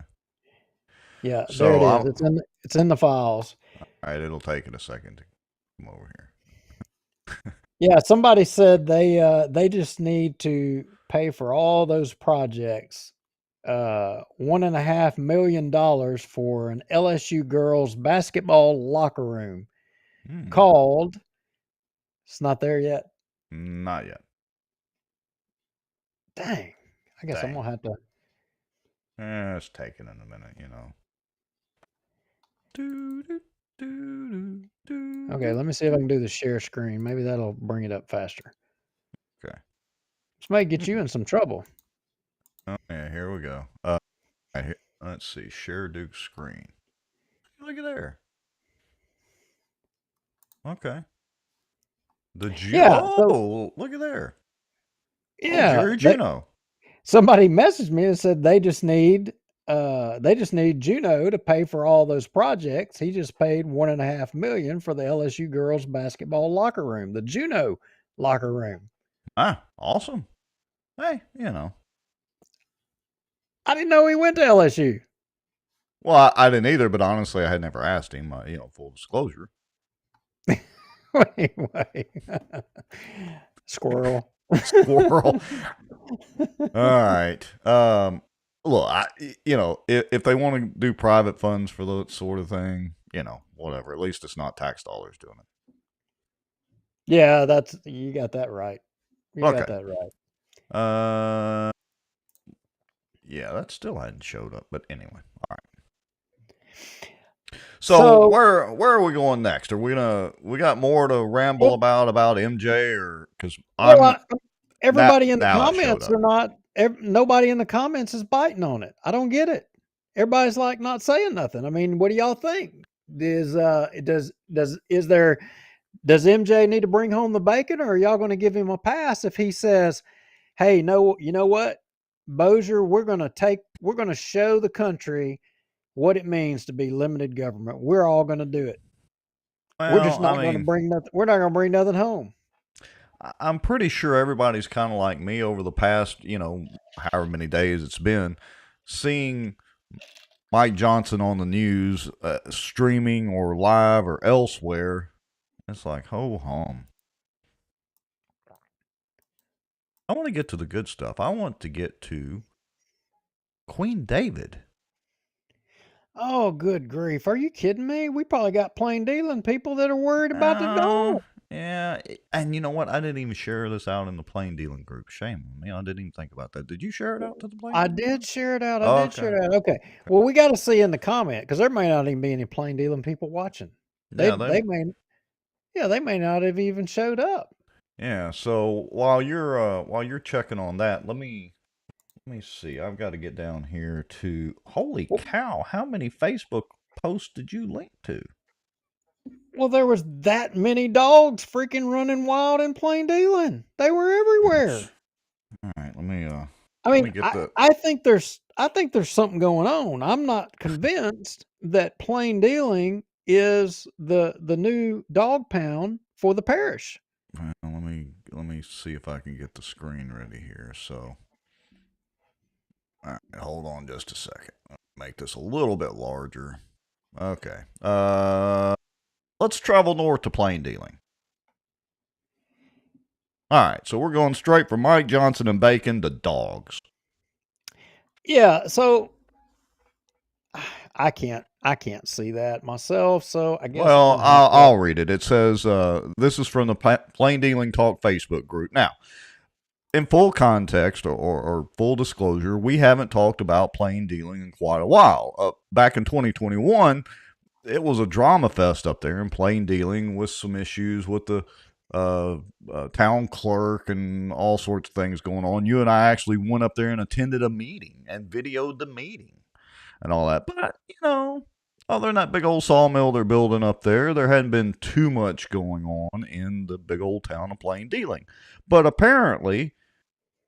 Yeah, there it So is. It's in the files. all right. It'll take it a second to come over here. Yeah, somebody said they just need to pay for all those projects. $1.5 million for an LSU girls basketball locker room called. It's not there yet. Not yet. Dang. I guess I'm Dang. gonna have to. It's taking in a minute, Okay, let me see if I can do the share screen. Maybe that'll bring it up faster. Okay. This may get you in some trouble. Oh, yeah, here we go. Let's see. Share Duke screen. Look at there. Okay. Look at there. Yeah. Jerry Juno. Somebody messaged me and said they just need Juno to pay for all those projects. He just paid $1.5 million for the LSU girls basketball locker room, the Juno locker room. Ah, awesome. Hey, I didn't know he went to LSU. Well, I didn't either, but honestly, I had never asked him. Full disclosure. wait. Squirrel. All right. Look, if they want to do private funds for that sort of thing, whatever. At least it's not tax dollars doing it. Yeah, you got that right. Got that right. Yeah, that still hadn't showed up, but anyway, all right. So where are we going next? We got more to ramble about MJ, or because everybody in the comments are not. Nobody in the comments is biting on it. I don't get it. Everybody's like not saying nothing. I mean, what do y'all think? Does MJ need to bring home the bacon, or are y'all going to give him a pass if he says, "Hey, no, you know what, Bossier, we're going to show the country what it means to be limited government. We're all going to do it. Well, we're just not going to bring nothing. We're not going to bring nothing home." I'm pretty sure everybody's kind of like me over the past, however many days it's been, seeing Mike Johnson on the news, streaming or live or elsewhere. It's like, ho hum. I want to get to the good stuff. I want to get to Queen David. Oh, good grief. Are you kidding me? We probably got plain dealing people that are worried about the dog. Yeah, and you know what? I didn't even share this out in the plain dealing group. Shame on me. I didn't even think about that. Did you share it out to the plain? I did share it out. Okay. Well, we got to see in the comment, because there may not even be any plain dealing people watching. They may not have even showed up. Yeah. So while you're checking on that, let me see. I've got to get down here to. Holy cow! How many Facebook posts did you link to? Well, there was that many dogs freaking running wild in plain dealing. They were everywhere. All right, let me. I think there's something going on. I'm not convinced that plain dealing is the new dog pound for the parish. Well, let me see if I can get the screen ready here. So, all right, hold on just a second. I'll make this a little bit larger. Okay. Let's travel north to plain dealing. All right, so we're going straight from Mike Johnson and bacon to dogs. Yeah, so I can't see that myself, so I guess. Well, I'll read it. It says, this is from the Plain Dealing Talk Facebook group. Now, in full context or full disclosure, we haven't talked about plain dealing in quite a while. Back in 2021, it was a drama fest up there in plain dealing with some issues with the town clerk and all sorts of things going on. You and I actually went up there and attended a meeting and videoed the meeting and all that. But, other than that big old sawmill they're building up there, there hadn't been too much going on in the big old town of plain dealing. But apparently,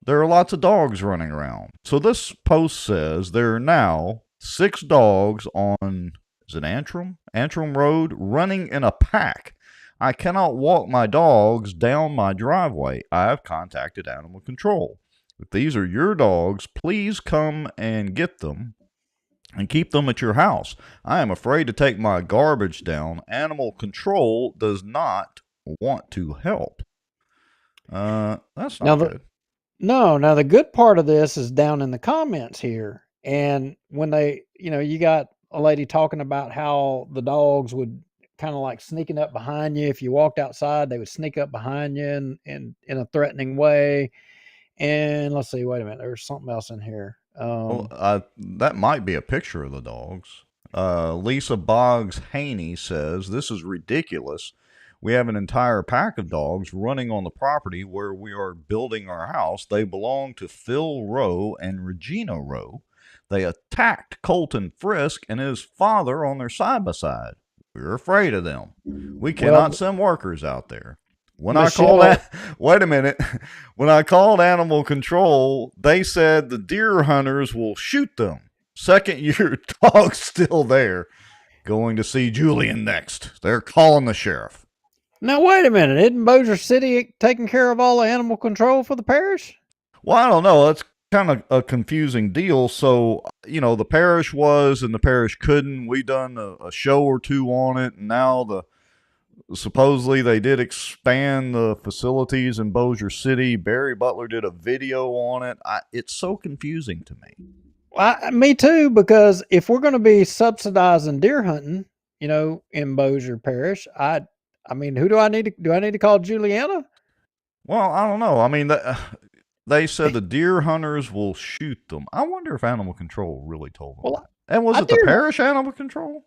there are lots of dogs running around. So this post says there are now 6 dogs on, is it Antrim Road, running in a pack. I cannot walk my dogs down my driveway. I have contacted animal control. If these are your dogs, please come and get them and keep them at your house. I am afraid to take my garbage down. Animal control does not want to help. That's not good. No, now the good part of this is down in the comments here. And when they, you got a lady talking about how the dogs would kind of like sneaking up behind you. If you walked outside, they would sneak up behind you in a threatening way. And let's see, wait a minute, there's something else in here. That might be a picture of the dogs. Lisa Boggs Haney says, "This is ridiculous. We have an entire pack of dogs running on the property where we are building our house. They belong to Phil Rowe and Regina Rowe. They attacked Colton Frisk and his father on their side by side. We're afraid of them. We cannot send workers out there." When I called wait a minute. When I called animal control, they said the deer hunters will shoot them. Second year dog's still there. Going to see Julian next. They're calling the sheriff. Now, wait a minute. Isn't Bossier City taking care of all the animal control for the parish? Well, I don't know. It's kind of a confusing deal. So, the parish was and the parish couldn't. We done a show or two on it. And now supposedly they did expand the facilities in Bossier City. Barry Butler did a video on it. It's so confusing to me. Me too, because if we're going to be subsidizing deer hunting, in Bossier Parish, I mean, who do I need to call Juliana? Well, I don't know. I mean, they said the deer hunters will shoot them. I wonder if animal control really told them. And was it the parish animal control?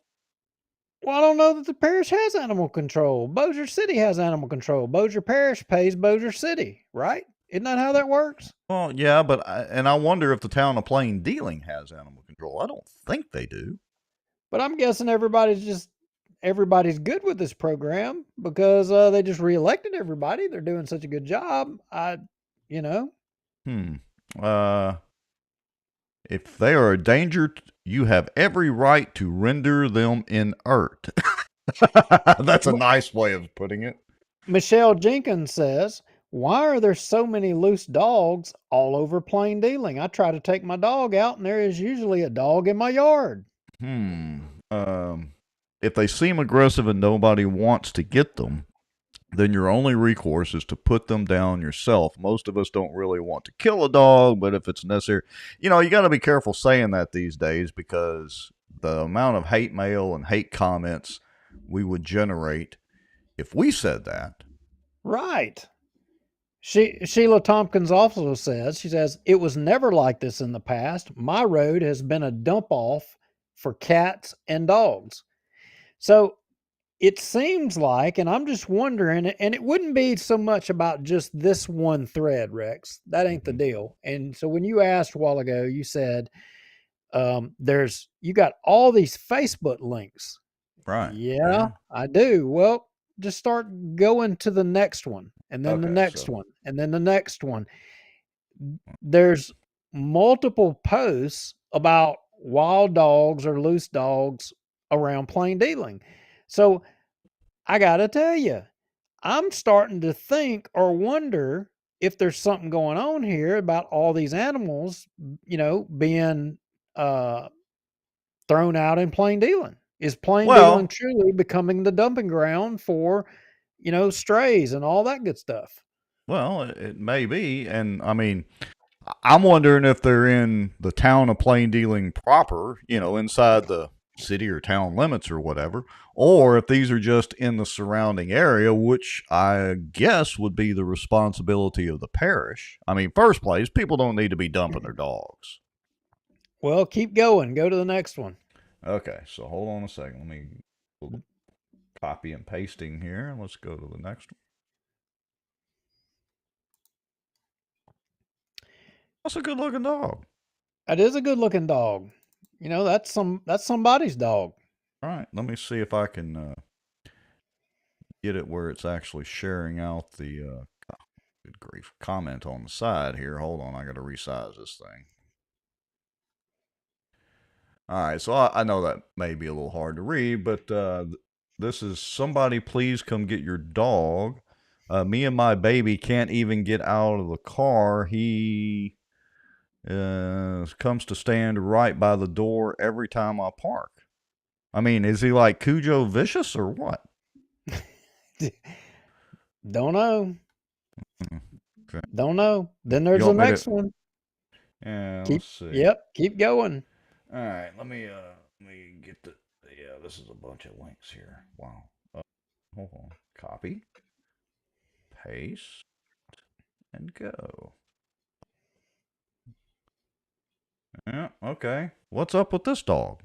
Well, I don't know that the parish has animal control. Bossier City has animal control. Bossier Parish pays Bossier City, right? Isn't that how that works? Well, yeah, but I wonder if the town of Plain Dealing has animal control. I don't think they do. But I'm guessing everybody's good with this program because they just reelected everybody. They're doing such a good job. If they are a danger, you have every right to render them inert. That's a nice way of putting it. Michelle Jenkins says, "Why are there so many loose dogs all over Plain Dealing? I try to take my dog out and there is usually a dog in my yard." If they seem aggressive and nobody wants to get them, then your only recourse is to put them down yourself. Most of us don't really want to kill a dog, but if it's necessary, you got to be careful saying that these days because the amount of hate mail and hate comments we would generate if we said that. Right. Sheila Tompkins also says, "It was never like this in the past. My road has been a dump off for cats and dogs." So it seems like, and I'm just wondering, and it wouldn't be so much about just this one thread, Rex. That ain't the deal. And so when you asked a while ago, you said you got all these Facebook links. Right. Yeah, I do. Well, just start going to the next one, and then the next one, and then the next one. There's multiple posts about wild dogs or loose dogs around Plain Dealing. So I got to tell you, I'm starting to think or wonder if there's something going on here about all these animals, being thrown out in Plain Dealing. Is Plain Dealing truly becoming the dumping ground for, strays and all that good stuff? Well, it may be. And I mean, I'm wondering if they're in the town of Plain Dealing proper, inside the city or town limits or whatever, or if these are just in the surrounding area, which I guess would be the responsibility of the parish. I mean, first place, people don't need to be dumping their dogs. Well, keep going. Go to the next one. Okay, so hold on a second. Let me copy and pasting here. Let's go to the next one. That's a good looking dog. That is a good looking dog. That's somebody's dog. All right, let me see if I can get it where it's actually sharing out the good grief comment on the side here. Hold on, I got to resize this thing. All right, so I know that may be a little hard to read, but this is somebody please come get your dog. Me and my baby can't even get out of the car. He comes to stand right by the door every time I park. I mean, is he like Cujo Vicious or what? Don't know. Okay. Don't know. Then there's the next one. Yeah, let's see. Yep, keep going. All right, let me get the. Yeah, this is a bunch of links here. Wow. Hold on. Copy, paste, and go. Yeah. Okay. What's up with this dog?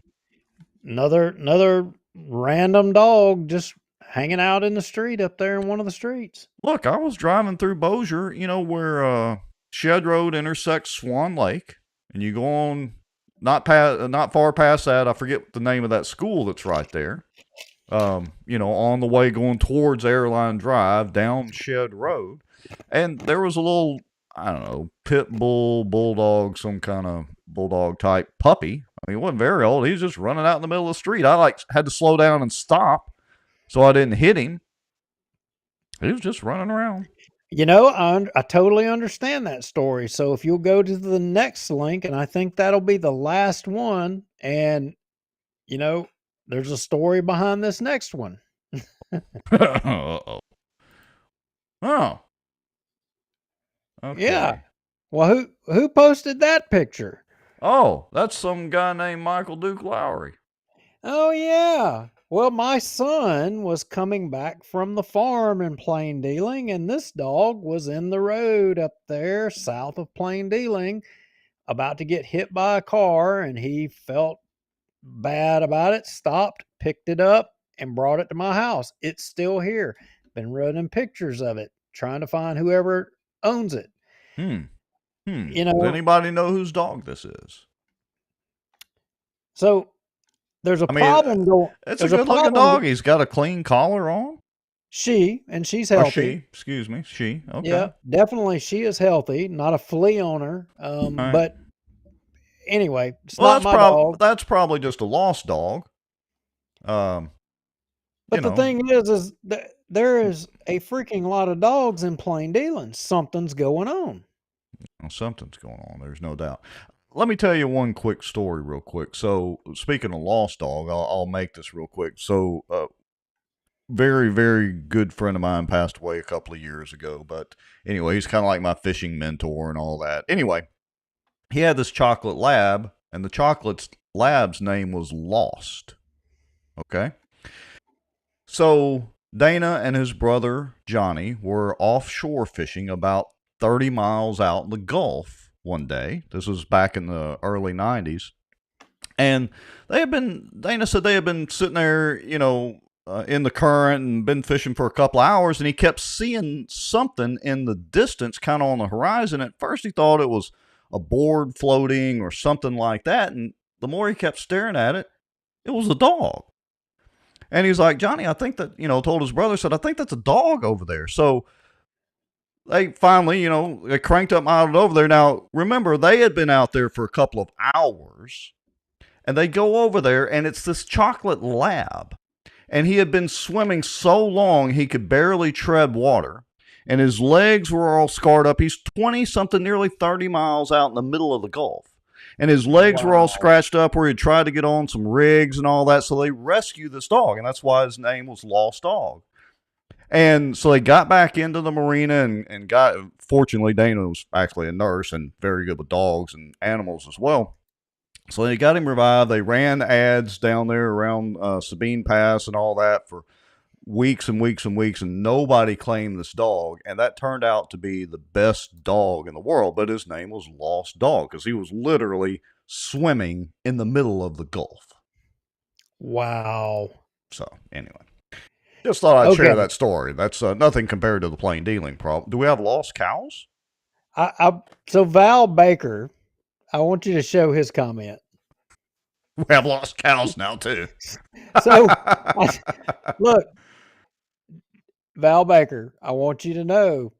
Another random dog just hanging out in the street up there in one of the streets. Look, I was driving through Bossier, where Shed Road intersects Swan Lake, and you go on not far past that. I forget the name of that school that's right there. On the way going towards Airline Drive down Shed Road, and there was a little, I don't know, pit bull, bulldog, some kind of bulldog type puppy. I mean, he wasn't very old. He was just running out in the middle of the street. I had to slow down and stop so I didn't hit him. He was just running around. I totally understand that story. So if you'll go to the next link, and I think that'll be the last one, and there's a story behind this next one. Uh-oh. Oh. Okay. Yeah. Well, who posted that picture? Oh, that's some guy named Michael Duke Lowry. Oh, yeah. Well, my son was coming back from the farm in Plain Dealing, and this dog was in the road up there south of Plain Dealing, about to get hit by a car, and he felt bad about it, stopped, picked it up, and brought it to my house. It's still here. Been running pictures of it, trying to find whoever owns it. Does anybody know whose dog this is? So there's a problem going. It's a good-looking dog. He's got a clean collar on. And she's healthy. She. Okay. Yeah, definitely she is healthy. Not a flea on her. Right. But anyway, it's not my dog. That's probably just a lost dog. But the thing is that there is a freaking lot of dogs in Plain Dealing. Something's going on. Something's going on. There's no doubt. Let me tell you one quick story real quick. So speaking of lost dog, I'll make this real quick. So very, very good friend of mine passed away a couple of years ago. But anyway, he's kind of like my fishing mentor and all that. Anyway, he had this chocolate lab, and the chocolate lab's name was Lost. Okay? So Dana and his brother Johnny were offshore fishing about 30 miles out in the Gulf one day. This was back in the early 90s. And Dana said they had been sitting there, in the current and been fishing for a couple hours, and he kept seeing something in the distance, kind of on the horizon. At first he thought it was a board floating or something like that. And the more he kept staring at it, it was a dog. And he's like, Johnny, I think that, told his brother, said, I think that's a dog over there. So they finally, they cranked up out over there. Now, remember, they had been out there for a couple of hours, and they go over there, and it's this chocolate lab. And he had been swimming so long he could barely tread water, and his legs were all scarred up. He's 20-something, nearly 30 miles out in the middle of the Gulf. And his legs were all scratched up where he tried to get on some rigs and all that. So they rescued this dog, and that's why his name was Lost Dog. And so they got back into the marina and fortunately, Dana was actually a nurse and very good with dogs and animals as well. So they got him revived. They ran ads down there around Sabine Pass and all that for weeks and weeks and weeks, and nobody claimed this dog. And that turned out to be the best dog in the world, but his name was Lost Dog because he was literally swimming in the middle of the Gulf. Wow. So anyway, just thought I'd share that story. That's nothing compared to the Plain Dealing problem. Do we have lost cows? So Val Baker, I want you to show his comment. We have lost cows now too. So look, Val Baker, I want you to know,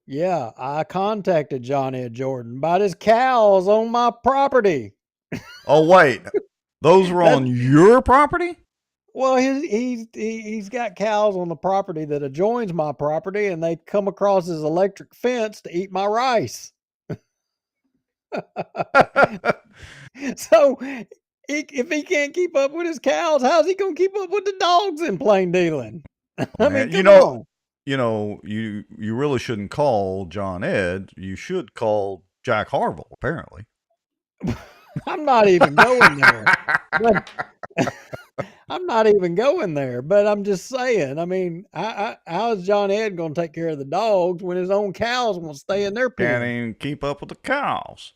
I contacted John Ed Jordan about his cows on my property. Oh, wait. Those were on your property? Well, he's got cows on the property that adjoins my property, and they come across his electric fence to eat my rice. So if he can't keep up with his cows, how's he going to keep up with the dogs in Plain Dealing? I mean, come on. You really shouldn't call John Ed. You should call Jack Harville, apparently. I'm not even going there. I'm not even going there, but I'm just saying, I mean, how is John Ed going to take care of the dogs when his own cows won't stay in their pen? Can't even keep up with the cows.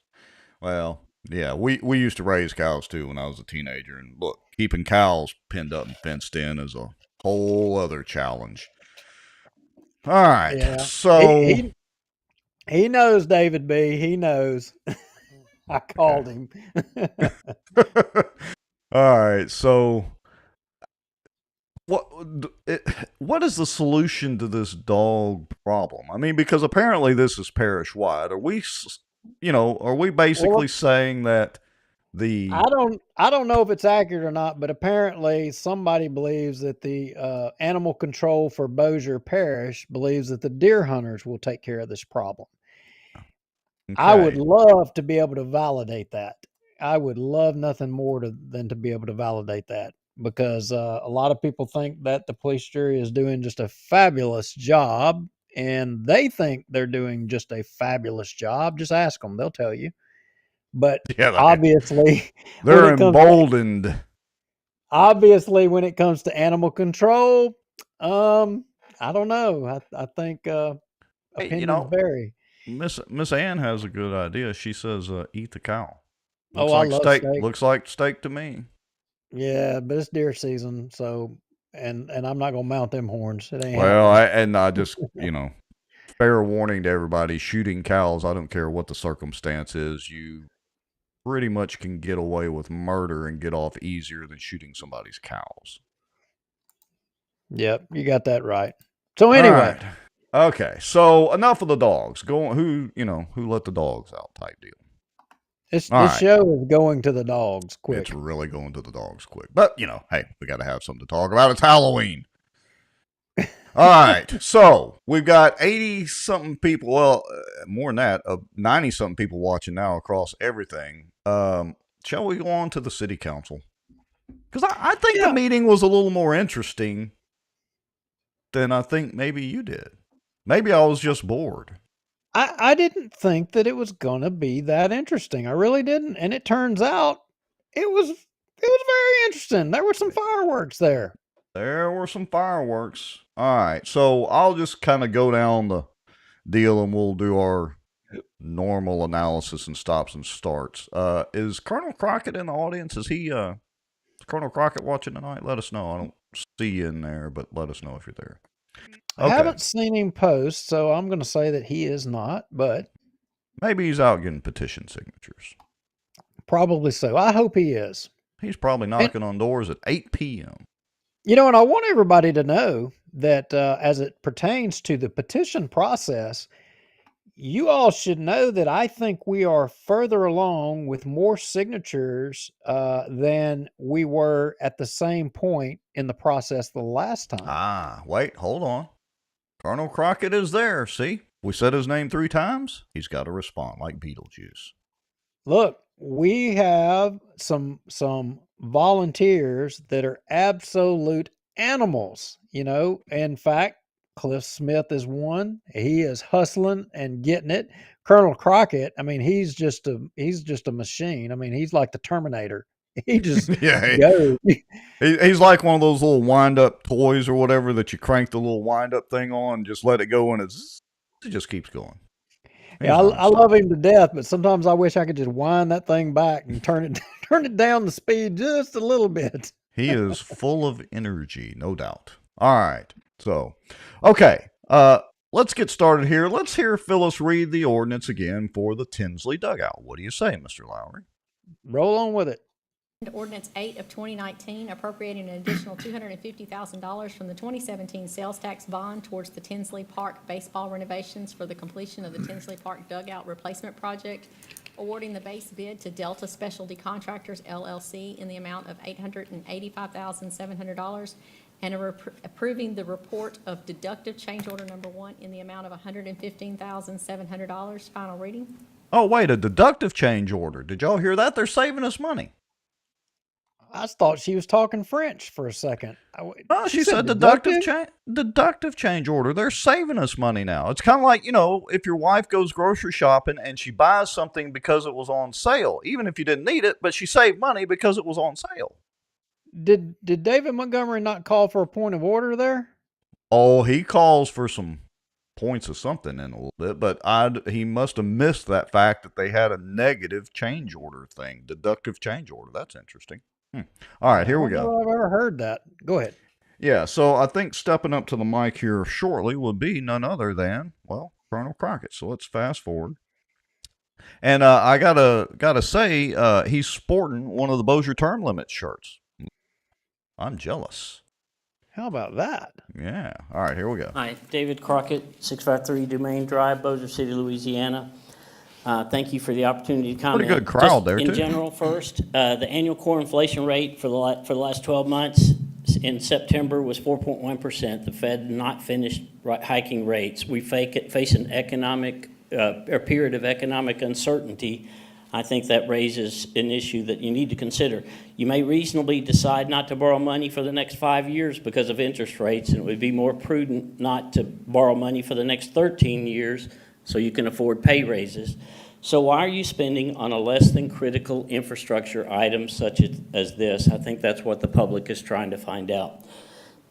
Well, Yeah, we used to raise cows too when I was a teenager, and look, keeping cows pinned up and fenced in is a whole other challenge. All right, Yeah. so He knows, David B. He knows. I called him. all right, so what is the solution to this dog problem? I mean, because apparently this is parish wide. Are we, are we basically saying that the I don't know if it's accurate or not, but apparently somebody believes that the animal control for Bossier Parish believes that the deer hunters will take care of this problem. I would love to be able to validate that. I would love nothing more than to be able to validate that, because a lot of people think that the police jury is doing just a fabulous job, and they think they're doing just a fabulous job. Just ask them; they'll tell you. But obviously, they're emboldened. Obviously, when it comes to animal control, I don't know. I think opinions vary. Miss Ann has a good idea. She says, "Eat the cow." Looks I love steak. Looks like steak to me. Yeah, but it's deer season, so and I'm not gonna mount them horns. It ain't well, I just fair warning to everybody: shooting cows. I don't care what the circumstance is. You pretty much can get away with murder and get off easier than shooting somebody's cows. Yep, you got that right. So anyway, okay. So enough of the dogs. Who let the dogs out? Type deal. This show is going to the dogs quick. It's really going to the dogs quick. But hey, we got to have something to talk about. It's Halloween. All right, so we've got 80-something people, well, more than that, 90-something people watching now across everything. Shall we go on to the city council? Because I think the meeting was a little more interesting than I think maybe you did. Maybe I was just bored. I didn't think that it was going to be that interesting. I really didn't. And it turns out it was very interesting. There were some fireworks there. There were some fireworks. All right. So I'll just kind of go down the deal and we'll do our normal analysis and stops and starts. Is Colonel Crockett in the audience? Is Colonel Crockett watching tonight? Let us know. I don't see you in there, but let us know if you're there. Okay. I haven't seen him post, so I'm going to say that he is not, but maybe he's out getting petition signatures. Probably so. I hope he is. He's probably knocking on doors at 8 p.m. And I want everybody to know that as it pertains to the petition process, you all should know that I think we are further along with more signatures than we were at the same point in the process the last time. Wait, hold on. Colonel Crockett is there. See, we said his name 3 times. He's got to respond like Beetlejuice. Look, we have some volunteers that are absolute animals. In fact, Cliff Smith is one. He is hustling and getting it. Colonel Crockett, I mean, he's just a machine. I mean, he's like the Terminator. He just goes. He's like one of those little wind-up toys or whatever that you crank the little wind-up thing on and just let it go, and it just keeps going. Yeah, I love him to death, but sometimes I wish I could just wind that thing back and turn it down the speed just a little bit. He is full of energy, no doubt. All right, so okay, let's get started here. Let's hear Phyllis read the ordinance again for the Tinsley dugout. What do you say, Mr. Lowry? Roll on with it. Ordinance 8 of 2019 appropriating an additional $250,000 from the 2017 sales tax bond towards the Tinsley Park baseball renovations for the completion of the Tinsley Park dugout replacement project, awarding the base bid to Delta Specialty Contractors, LLC, in the amount of $885,700, and approving the report of deductive change order number 1 in the amount of $115,700. Final reading. Oh, wait, a deductive change order. Did y'all hear that? They're saving us money. I thought she was talking French for a second. No, she said deductive change order. They're saving us money now. It's kind of like, if your wife goes grocery shopping and she buys something because it was on sale, even if you didn't need it, but she saved money because it was on sale. Did David Montgomery not call for a point of order there? Oh, he calls for some points of something in a little bit, but he must have missed that fact that they had a negative change order thing, deductive change order. That's interesting. All right, here we go. I've ever heard that. Go ahead. Yeah, so I think stepping up to the mic here shortly would be none other than, well, Colonel Crockett. So let's fast forward. And I gotta say, he's sporting one of the Bossier Term Limit shirts. I'm jealous. How about that? Yeah. All right, here we go. Hi, David Crockett, 653 Domain Drive, Bossier City, Louisiana. Thank you for the opportunity to comment. Pretty good crowd there, in too. In general, first, the annual core inflation rate for the last 12 months in September was 4.1%. The Fed not finished hiking rates. We face an economic a period of economic uncertainty. I think that raises an issue that you need to consider. You may reasonably decide not to borrow money for the next 5 years because of interest rates, and it would be more prudent not to borrow money for the next 13 years so you can afford pay raises. So why are you spending on a less than critical infrastructure item such as this? I think that's what the public is trying to find out.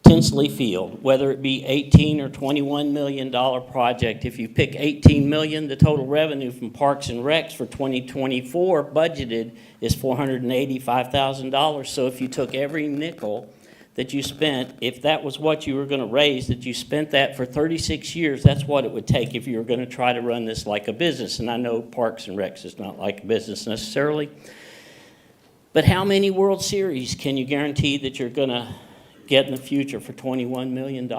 Tinsley Field, whether it be $18 or $21 million project, if you pick $18 million, the total revenue from Parks and Recs for 2024 budgeted is $485,000. So if you took every nickel that you spent, if that was what you were going to raise, that you spent that for 36 years, that's what it would take if you were going to try to run this like a business. And I know Parks and Recs is not like a business necessarily. But how many World Series can you guarantee that you're going to get in the future for $21 million?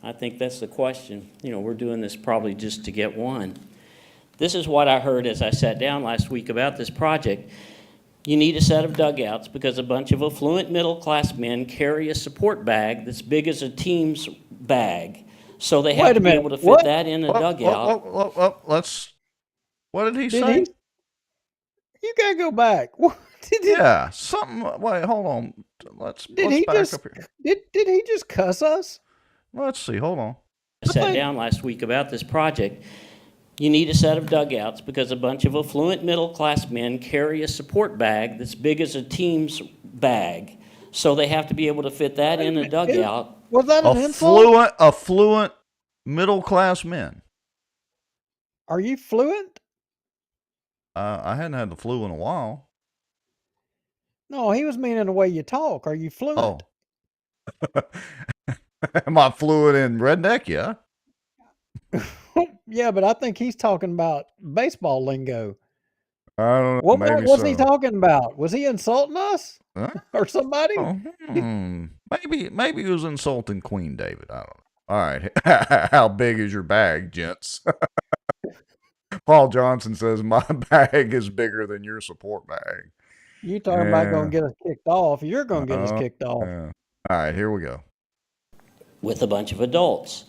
I think that's the question. You know, we're doing this probably just to get one. This is what I heard as I sat down last week about this project. You need a set of dugouts because a bunch of affluent middle-class men carry a support bag that's big as a team's bag. So they have to be able to fit that in a dugout. What did he say? You gotta go back. What did he? Yeah, something. Wait, hold on. Let's back up here. Did he just cuss us? Let's see. Hold on. I sat down last week about this project. You need a set of dugouts because a bunch of affluent middle-class men carry a support bag that's big as a team's bag. So they have to be able to fit that in a dugout. Was that an insult? Affluent middle-class men. Are you fluent? I hadn't had the flu in a while. No, he was meaning the way you talk. Are you fluent? Oh. Am I fluent in redneck? Yeah. Yeah, but I think he's talking about baseball lingo. I don't know. What was he talking about? Was he insulting us or somebody? Oh, maybe he was insulting Queen David. I don't know. All right. How big is your bag, gents? Paul Johnson says, my bag is bigger than your support bag. You talking about going to get us kicked off. You're going to get us kicked off. Yeah. All right, here we go. With a bunch of adults.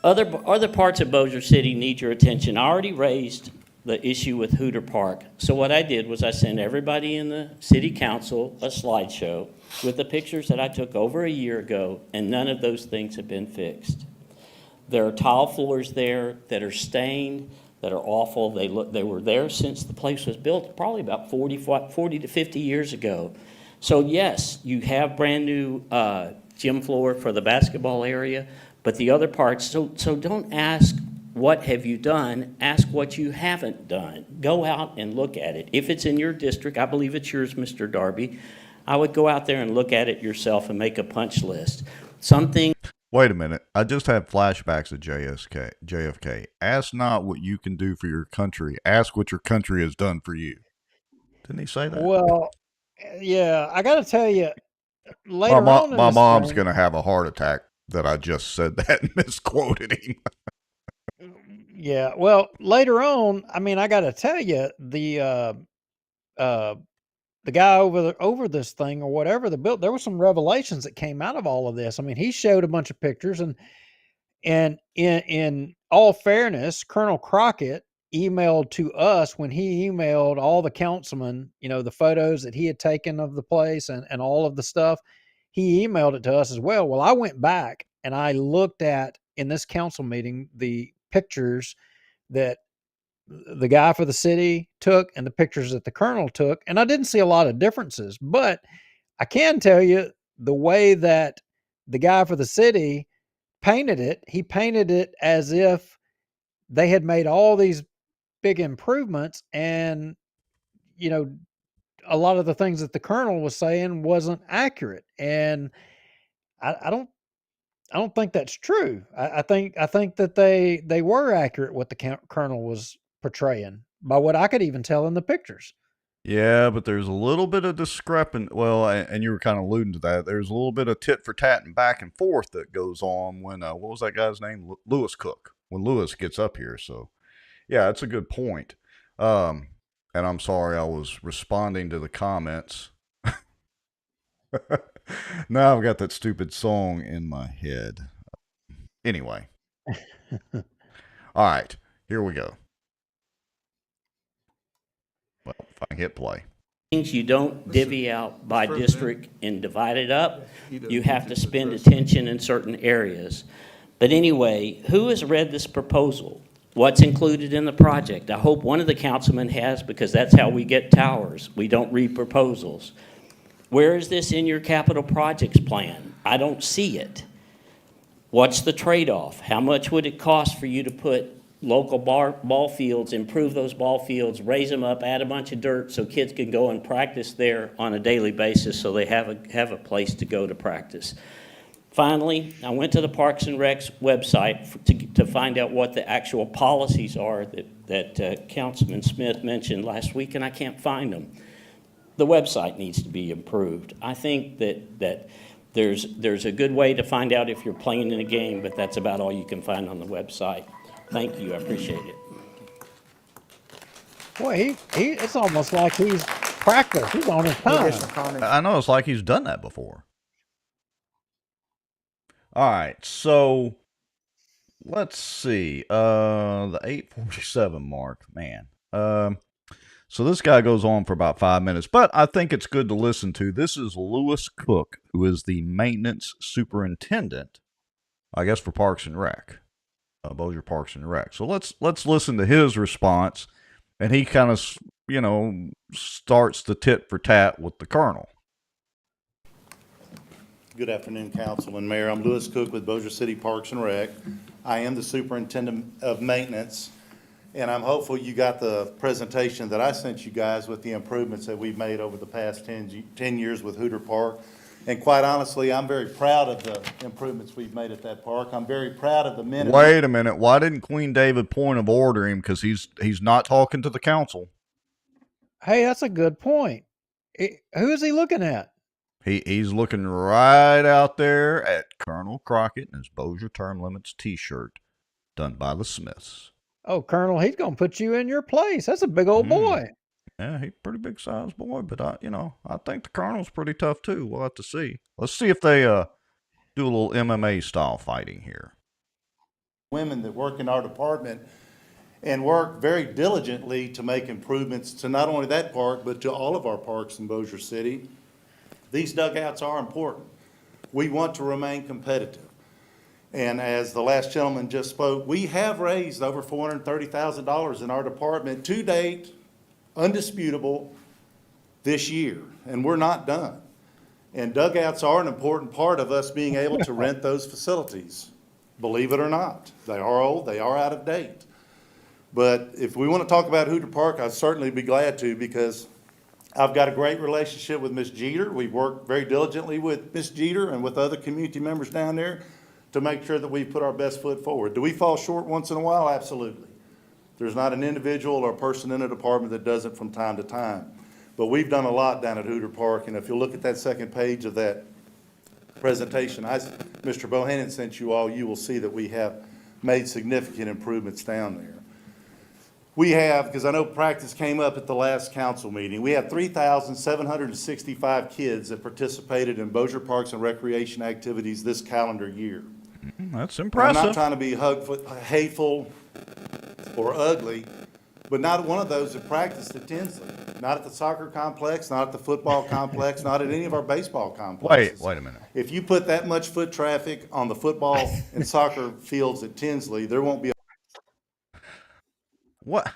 Other parts of Bossier City need your attention. I already raised the issue with Hooter Park. So what I did was I sent everybody in the city council a slideshow with the pictures that I took over a year ago, and none of those things have been fixed. There are tile floors there that are stained, that are awful. They were there since the place was built, probably about 40 to 50 years ago. So yes, you have brand new gym floor for the basketball area, but the other parts, so don't ask what have you done, ask what you haven't done. Go out and look at it. If it's in your district, I believe it's yours, Mr. Darby, I would go out there and look at it yourself and make a punch list. Wait a minute. I just had flashbacks of JFK. Ask not what you can do for your country. Ask what your country has done for you. Didn't he say that? Well, yeah, I got to tell you, later on in my mom's thing, going to have a heart attack that I just said that and misquoted him. Yeah, well, later on, I mean, I got to tell you, the guy over this thing or whatever there were some revelations that came out of all of this. I mean, he showed a bunch of pictures, and in all fairness, Colonel Crockett emailed to us when he emailed all the councilmen, you know, the photos that he had taken of the place and all of the stuff. He emailed it to us as well. Well, I went back and I looked at, in this council meeting, the pictures that the guy for the city took and the pictures that the colonel took, and I didn't see a lot of differences. But I can tell you the way that the guy for the city painted it as if they had made all these big improvements, and a lot of the things that the colonel was saying wasn't accurate. And I don't think that's true. I think that they were accurate what the colonel was portraying by what I could even tell in the pictures. Yeah, but there's a little bit of discrepant. Well, and you were kind of alluding to that. There's a little bit of tit for tat and back and forth that goes on when what was that guy's name? Lewis Cook. When Lewis gets up here. So, yeah, that's a good point. And I'm sorry, I was responding to the comments. Now I've got that stupid song in my head. Anyway. All right, here we go. Well, if I can hit play. Things you don't divvy out by district and divide it up. You have to spend attention in certain areas. But anyway, who has read this proposal? What's included in the project? I hope one of the councilmen has, because that's how we get towers. We don't read proposals. Where is this in your capital projects plan? I don't see it. What's the trade-off? How much would it cost for you to put local ball fields, improve those ball fields, raise them up, add a bunch of dirt so kids can go and practice there on a daily basis so they have a place to go to practice? Finally, I went to the Parks and Rec's website to find out what the actual policies are that Councilman Smith mentioned last week, and I can't find them. The website needs to be improved. I think that there's a good way to find out if you're playing in a game, but that's about all you can find on the website. Thank you. I appreciate it. Boy, it's almost like he's practiced. He's on his time. I know, it's like he's done that before. All right, so let's see. The 8:47 mark, man. So this guy goes on for about 5 minutes, but I think it's good to listen to. This is Lewis Cook, who is the maintenance superintendent, I guess, for Parks and Rec, Bossier Parks and Rec. So let's listen to his response, and he kind of, starts the tit for tat with the colonel. Good afternoon, Council and Mayor. I'm Lewis Cook with Bossier City Parks and Rec. I am the superintendent of maintenance, and I'm hopeful you got the presentation that I sent you guys with the improvements that we've made over the past 10 years with Hooter Park. And quite honestly, I'm very proud of the improvements we've made at that park. I'm very proud of the men. Wait a minute. Why didn't Queen David point of order him? Because he's not talking to the council. Hey, that's a good point. Who is he looking at? He's looking right out there at Colonel Crockett and his Bossier Term Limits T-shirt done by the Smiths. Oh, Colonel, he's going to put you in your place. That's a big old boy. Yeah, he's a pretty big sized boy, but I think the Colonel's pretty tough too. We'll have to see. Let's see if they do a little MMA style fighting here. Women that work in our department and work very diligently to make improvements to not only that park, but to all of our parks in Bossier City. These dugouts are important. We want to remain competitive. And as the last gentleman just spoke, we have raised over $430,000 in our department to date, undisputable, this year. And we're not done. And dugouts are an important part of us being able to rent those facilities. Believe it or not. They are old, they are out of date. But if we want to talk about Hooter Park, I'd certainly be glad to, because I've got a great relationship with Ms. Jeter. We've worked very diligently with Ms. Jeter and with other community members down there to make sure that we put our best foot forward. Do we fall short once in a while? Absolutely. There's not an individual or person in a department that does it from time to time. But we've done a lot down at Hooter Park, and if you look at that second page of that presentation Mr. Bohannon sent you all, you will see that we have made significant improvements down there. We have, because I know practice came up at the last council meeting, we have 3,765 kids that participated in Bossier Parks and Recreation activities this calendar year. That's impressive. I'm not trying to be hateful or ugly, but not one of those that practiced at Tinsley. Not at the soccer complex, not at the football complex, not at any of our baseball complexes. Wait a minute. If you put that much foot traffic on the football and soccer fields at Tinsley, there won't be What?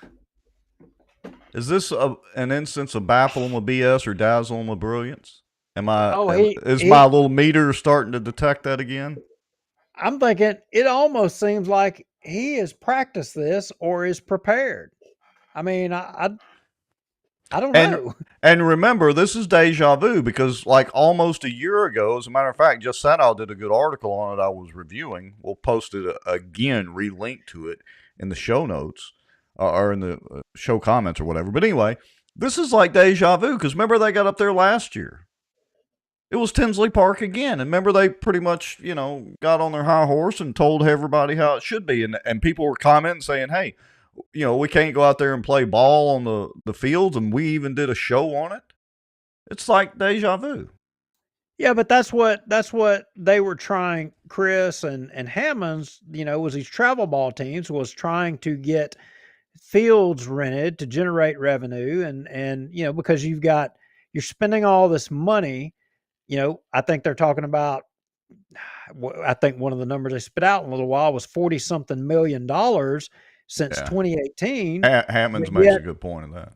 Is this an instance of baffle them with BS or dazzle them with brilliance? Is my little meter starting to detect that again? I'm thinking it almost seems like he has practiced this or is prepared. I mean, I don't know. And remember, this is deja vu because, like, almost a year ago, as a matter of fact, Just Satow did a good article on it I was reviewing. We'll post it again, relink to it in the show notes or in the show comments or whatever. But anyway, this is like deja vu because remember they got up there last year. It was Tinsley Park again. And remember they pretty much, got on their high horse and told everybody how it should be. And people were commenting saying, hey, we can't go out there and play ball on the fields, and we even did a show on it. It's like deja vu. Yeah, but that's what they were trying. Chris and Hammonds, was these travel ball teams was trying to get fields rented to generate revenue, and because you're spending all this money. I think they're talking about. I think one of the numbers they spit out in a little while was $40-something million since 2018. Hammonds makes a good point of that.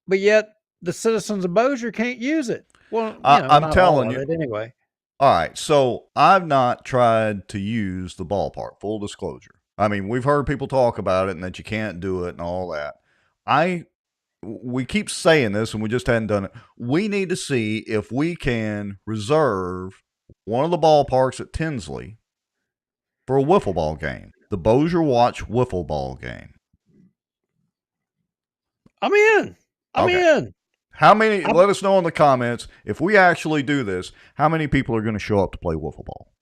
But yet the citizens of Bossier can't use it. Well, I'm telling you anyway. All right, so I've not tried to use the ballpark. Full disclosure. I mean, we've heard people talk about it and that you can't do it and all that. We keep saying this and we just hadn't done it. We need to see if we can reserve one of the ballparks at Tinsley for a wiffle ball game. The bossierwatch wiffle ball game. I'm in. I'm in. How many? Let us know in the comments if we actually do this. How many people are going to show up to play wiffle ball?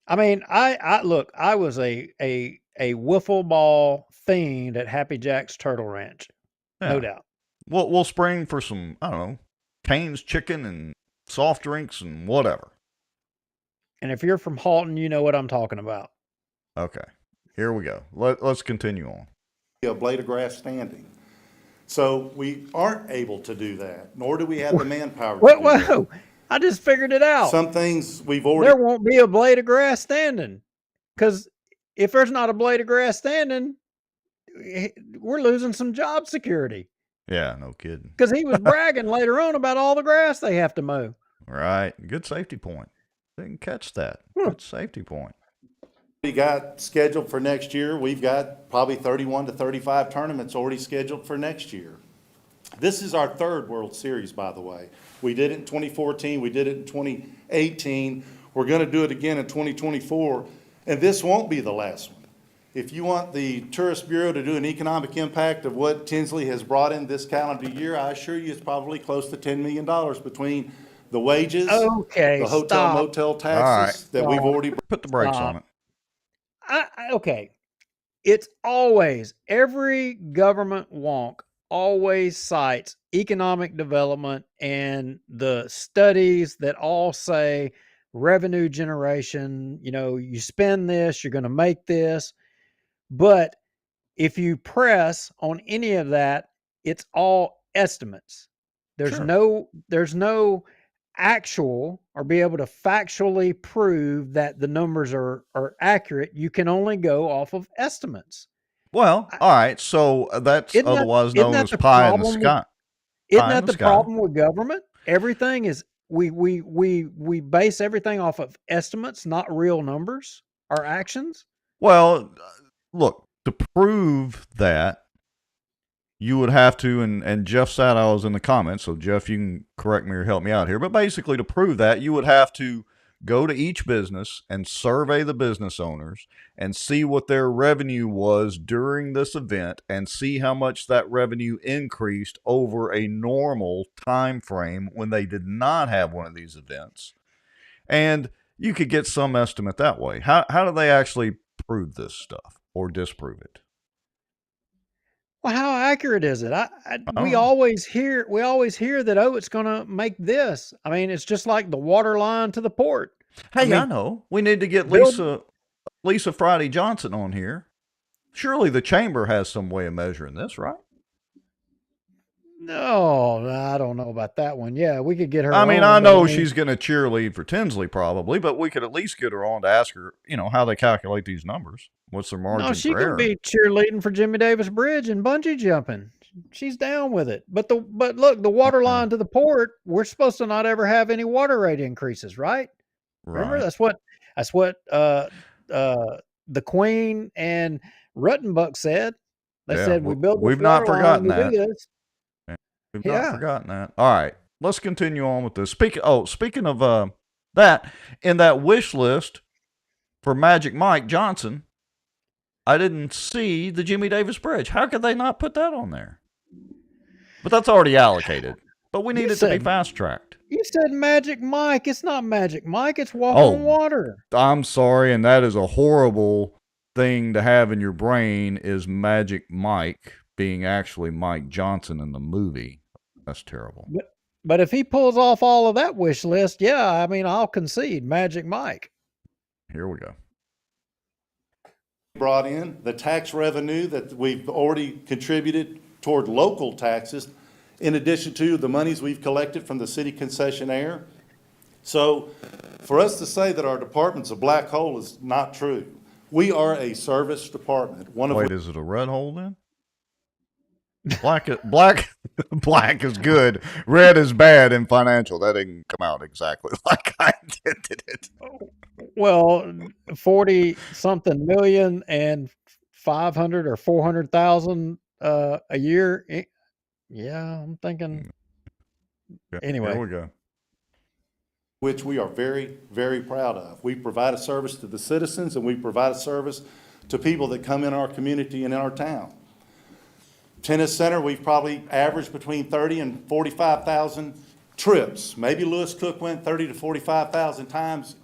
I mean, I look. I was a wiffle ball fiend at Happy Jack's Turtle Ranch, no doubt. We'll spring for some, I don't know, Cane's chicken and soft drinks and whatever. And if you're from Halton, you know what I'm talking about. Okay, here we go. Let's continue on. A blade of grass standing. So we aren't able to do that, nor do we have the manpower to do that. Whoa, I just figured it out. Some things we've already... There won't be a blade of grass standing. Because if there's not a blade of grass standing, we're losing some job security. Yeah, no kidding. Because he was bragging later on about all the grass they have to mow. Right. Good safety point. Didn't catch that. Good safety point. We got scheduled for next year. We've got probably 31 to 35 tournaments already scheduled for next year. This is our third World Series, by the way. We did it in 2014. We did it in 2018. We're going to do it again in 2024. And this won't be the last one. If you want the Tourist Bureau to do an economic impact of what Tinsley has brought in this calendar year, I assure you it's probably close to $10 million between the wages, the hotel motel taxes that we've already put the brakes on it. Okay. It's always, every government wonk always cites economic development and the studies that all say revenue generation, you spend this, you're going to make this. But if you press on any of that, it's all estimates. There's no actual or be able to factually prove that the numbers are accurate. You can only go off of estimates. Well, all right. So that's otherwise known as pie in the sky. Isn't that the problem with government? Everything is we base everything off of estimates, not real numbers or actions. Well, look, to prove that, you would have to, and Jeff Satow was in the comments, so Jeff, you can correct me or help me out here, but basically to prove that, you would have to go to each business and survey the business owners and see what their revenue was during this event and see how much that revenue increased over a normal time frame when they did not have one of these events. And you could get some estimate that way. How do they actually prove this stuff or disprove it? Well, how accurate is it? We always hear that, it's going to make this. I mean, it's just like the water line to the port. Hey, I know. We need to get Lisa Friday Johnson on here. Surely the chamber has some way of measuring this, right? No, I don't know about that one. Yeah, we could get her. I mean, I know she's going to cheerlead for Tinsley probably, but we could at least get her on to ask her, how they calculate these numbers. What's their margin for error? No, she could be cheerleading for Jimmy Davis Bridge and bungee jumping. She's down with it. But look, the water line to the port, we're supposed to not ever have any water rate increases, right? Remember, that's what the Queen and Ruttenbuck said. They Yeah, said we built this we've not water line, forgotten we do that. this. Yeah, we've not Yeah. forgotten that. All right, let's continue on with this. Speaking of that, in that wish list for Magic Mike Johnson, I didn't see the Jimmy Davis Bridge. How could they not put that on there? But that's already allocated. But we need it to be fast tracked. You said Magic Mike. It's not Magic Mike. It's Walk on Water. I'm sorry, and that is a horrible thing to have in your brain, is Magic Mike being actually Mike Johnson in the movie. That's terrible. But if he pulls off all of that wish list, yeah, I mean, I'll concede Magic Mike. Here we go. Brought in the tax revenue that we've already contributed toward local taxes, in addition to the monies we've collected from the city concessionaire. So for us to say that our department's a black hole is not true. We are a service department. Wait, is it a red hole then? Black is good. Red is bad in financial. That didn't come out exactly like I intended it. Well, 40 something million and 500 or 400,000 a year. Yeah, I'm thinking. Anyway, here we go. Which we are very, very proud of. We provide a service to the citizens, and we provide a service to people that come in our community and in our town. Tennis Center, we've probably averaged between 30 and 45,000 trips. Maybe Lewis Cook went 30 to 45,000 times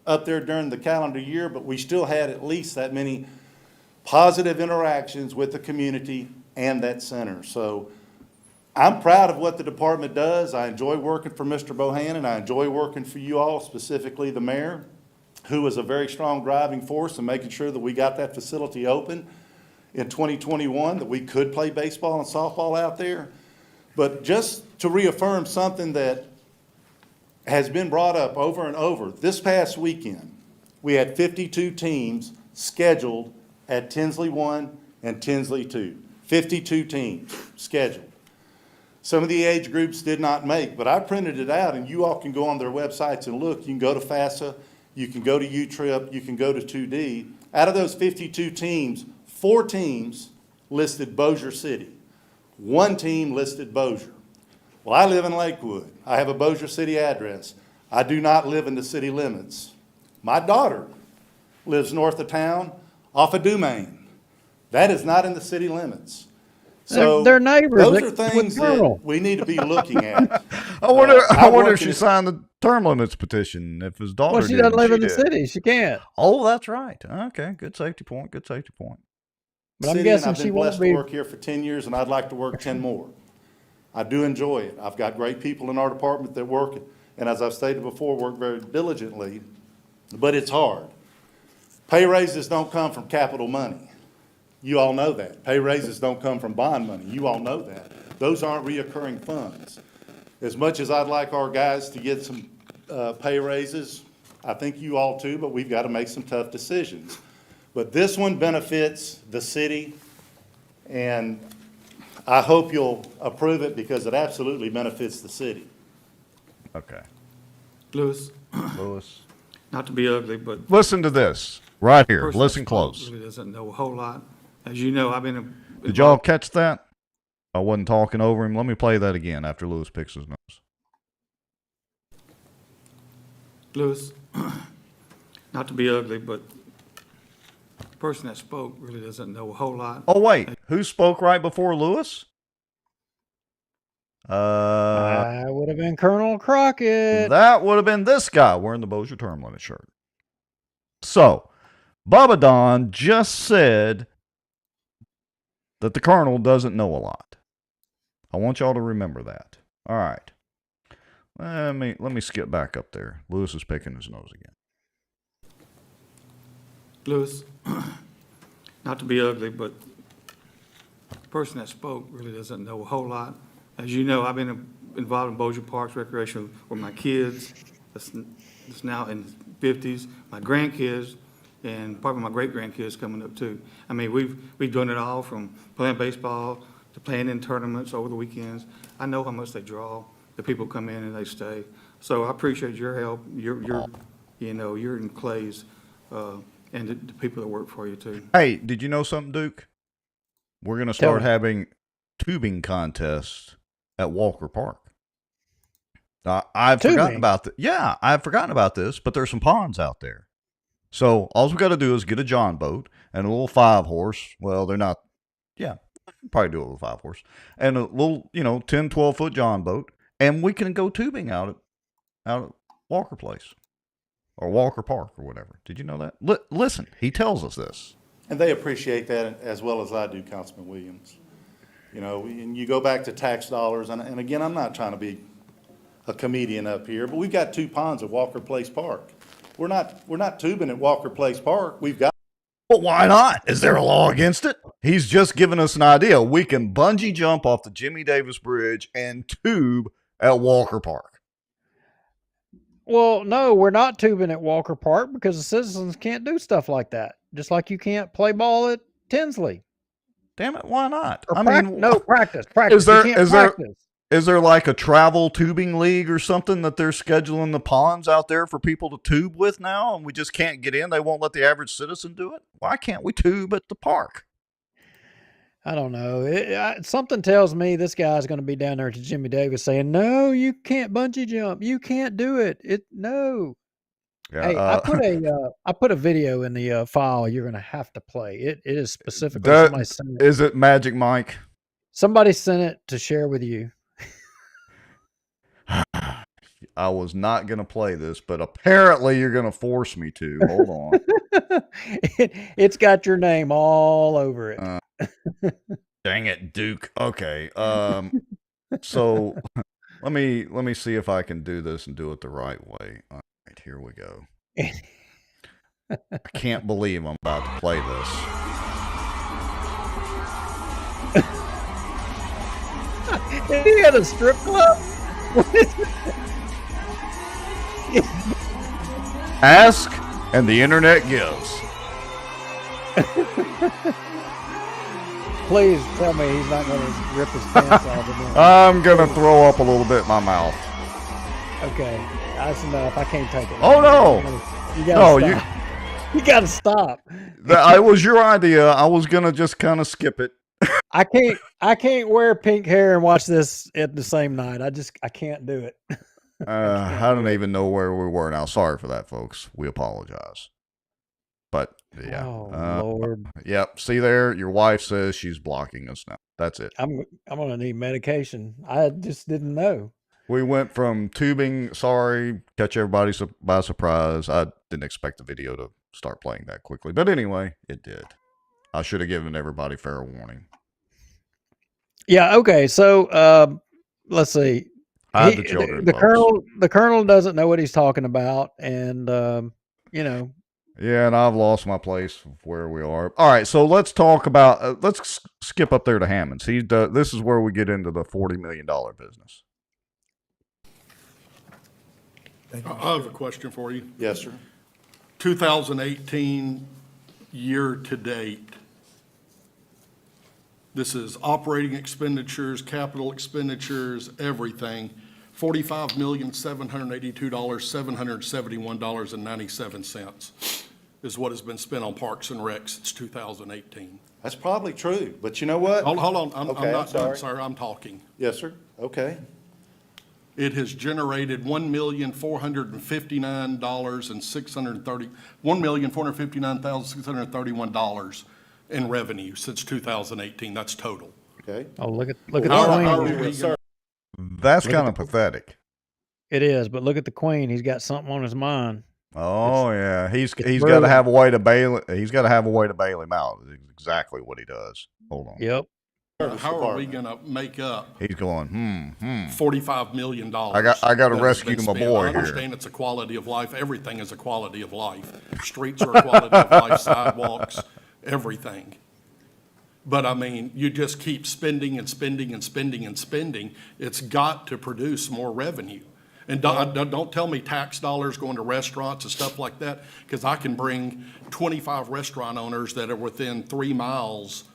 up there during the calendar year, but we still had at least that many positive interactions with the community and that center. So I'm proud of what the department does. I enjoy working for Mr. Bohannon. I enjoy working for you all, specifically the mayor, who was a very strong driving force in making sure that we got that facility open in 2021, that we could play baseball and softball out there. But just to reaffirm something that has been brought up over and over, this past weekend, we had 52 teams scheduled at Tinsley 1 and Tinsley 2. 52 teams scheduled. Some of the age groups did not make, but I printed it out, and you all can go on their websites and look. You can go to FASA, you can go to U-Trip, you can go to 2D. Out of those 52 teams, 4 teams listed Bossier City. 1 team listed Bossier. Well, I live in Lakewood. I have a Bossier City address. I do not live in the city limits. My daughter lives north of town off of Dumaine. That is not in the city limits. So they're neighbors. Those are things that we need to be looking at. I wonder if she signed the term limits petition. If his daughter Well, she doesn't live in the city. She can't. Oh, that's right. Okay, good safety point. Good safety point. But I'm guessing I've been she won't blessed be. to work here for 10 years, and I'd like to work 10 more. I do enjoy it. I've got great people in our department that work, and as I've stated before, work very diligently, but it's hard. Pay raises don't come from capital money. You all know that. Pay raises don't come from bond money. You all know that. Those aren't reoccurring funds. As much as I'd like our guys to get some pay raises, I think you all too, but we've got to make some tough decisions. But this one benefits the city, and I hope you'll approve it because it absolutely benefits the city. Okay. Lewis, not to be ugly, but listen to this right here. person Listen that close. really doesn't know a whole lot. As you know, I've been. Did y'all catch that? I wasn't talking over him. Let me play that again after Lewis picks his nose. Lewis, not to be ugly, but the person that spoke really doesn't know a whole lot. Oh, wait. Who spoke right before Lewis? I would have been Colonel Crockett. That would have been this guy wearing the Bossier term limit shirt. So, Bubba Don just said that the Colonel doesn't know a lot. I want y'all to remember that. All right. Let me skip back up there. Lewis is picking his nose again. Lewis, not to be ugly, but the person that spoke really doesn't know a whole lot. As you know, I've been involved in Bossier Parks Recreation with my kids, that's now in 50s, my grandkids, and probably my great-grandkids coming up too. I mean, we've done it all from playing baseball to playing in tournaments over the weekends. I know how much they draw. The people come in and they stay. So I appreciate your help. You're in Clay's and the people that work for you too. Hey, did you know something, Duke? We're going to start having tubing contests at Walker Park. I've forgotten about that. Yeah, I've forgotten about this, but there's some ponds out there. So all we got to do is get a John boat and a little 5-horse. Well, they're not. Yeah, probably do a little 5-horse and a little, 10, 12-foot John boat, and we can go tubing out at Walker Place or Walker Park or whatever. Did you know that? Listen, he tells us this. And they appreciate that as well as I do, Councilman Williams. And you go back to tax dollars, and again, I'm not trying to be a comedian up here, but we've got 2 ponds at Walker Place Park. We're not tubing at Walker Place Park. We've got. Well, why not? Is there a law against it? He's just given us an idea. We can bungee jump off the Jimmy Davis Bridge and tube at Walker Park. Well, no, we're not tubing at Walker Park because the citizens can't do stuff like that. Just like you can't play ball at Tinsley. Damn it, why not? Practice. Is there like a travel tubing league or something that they're scheduling the ponds out there for people to tube with now, and we just can't get in? They won't let the average citizen do it? Why can't we tube at the park? I don't know. Something tells me this guy's going to be down there to Jimmy Davis saying, "No, you can't bungee jump. You can't do it. No." Yeah, hey, I put a video in the file. You're going to have to play. It is specifically. Is it Magic Mike? Somebody sent it to share with you. I was not going to play this, but apparently you're going to force me to. Hold on. It's got your name all over it. Dang it, Duke. Okay. So let me see if I can do this and do it the right way. All right, here we go. I can't believe I'm about to play this. He had a strip club? What is it? Ask and the internet gives. Please tell me he's not going to rip his pants off. I'm going to throw up a little bit in my mouth. Okay, that's enough. I can't take it. Oh, no. You gotta stop. You got to stop. It was your idea. I was going to just kind of skip it. I can't wear pink hair and watch this at the same night. I can't do it. I don't even know where we were now. Sorry for that, folks. We apologize. But yeah. Oh, Lord. Yep. See there? Your wife says she's blocking us now. That's it. I'm gonna need medication. I just didn't know. We went from tubing, sorry, catch everybody by surprise. I didn't expect the video to start playing that quickly. But anyway, it did. I should have given everybody fair warning. Yeah, okay. So let's see. The colonel doesn't know what he's talking about, and Yeah, and I've lost my place of where we are. All right, so let's talk about. Let's skip up there to Hammonds. This is where we get into the $40 million business. I have a question for you. Yes, sir. 2018 year to date. This is operating expenditures, capital expenditures, everything. $45,782,771.97 is what has been spent on Parks and Rec since 2018. That's probably true, but you know what? Hold on, I'm Okay, not done, sorry. sir, I'm talking. Yes, sir. Okay. It has generated $1,459,631 in revenue since 2018. That's total. Okay. Oh, look at the Queen. That's kind of pathetic. It is, but look at the Queen. He's got something on his mind. Oh yeah, he's got to have a way to bail. He's got to have a way to bail him out. It's exactly what he does. Hold on. Yep. How are we going to make up? He's going. $45 million. I got to rescue my boy I here. understand it's a quality of life. Everything is a quality of life. Streets are a quality of life. Sidewalks, everything. But I mean, you just keep spending and spending and spending and spending. It's got to produce more revenue. And don't tell me tax dollars going to restaurants and stuff like that, because I can bring 25 restaurant owners that are within 3 miles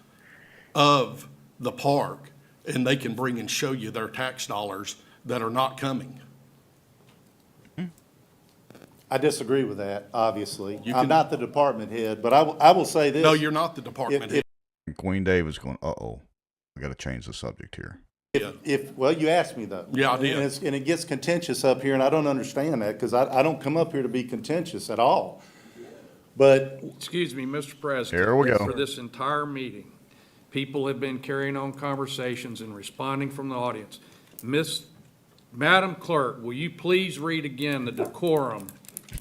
of the park, and they can bring and show you their tax dollars that are not coming. I disagree with that, obviously. I'm not the department head, but I will say this. No, you're not the department head. Queen David's going, uh-oh, I got to change the subject here. Well, you asked me though. Yeah, I did. And it gets contentious up here, and I don't understand that, because I don't come up here to be contentious at all. But. Excuse me, Mr. President. Here we go. For this entire meeting, people have been carrying on conversations and responding from the audience. Madam Clerk, will you please read again the decorum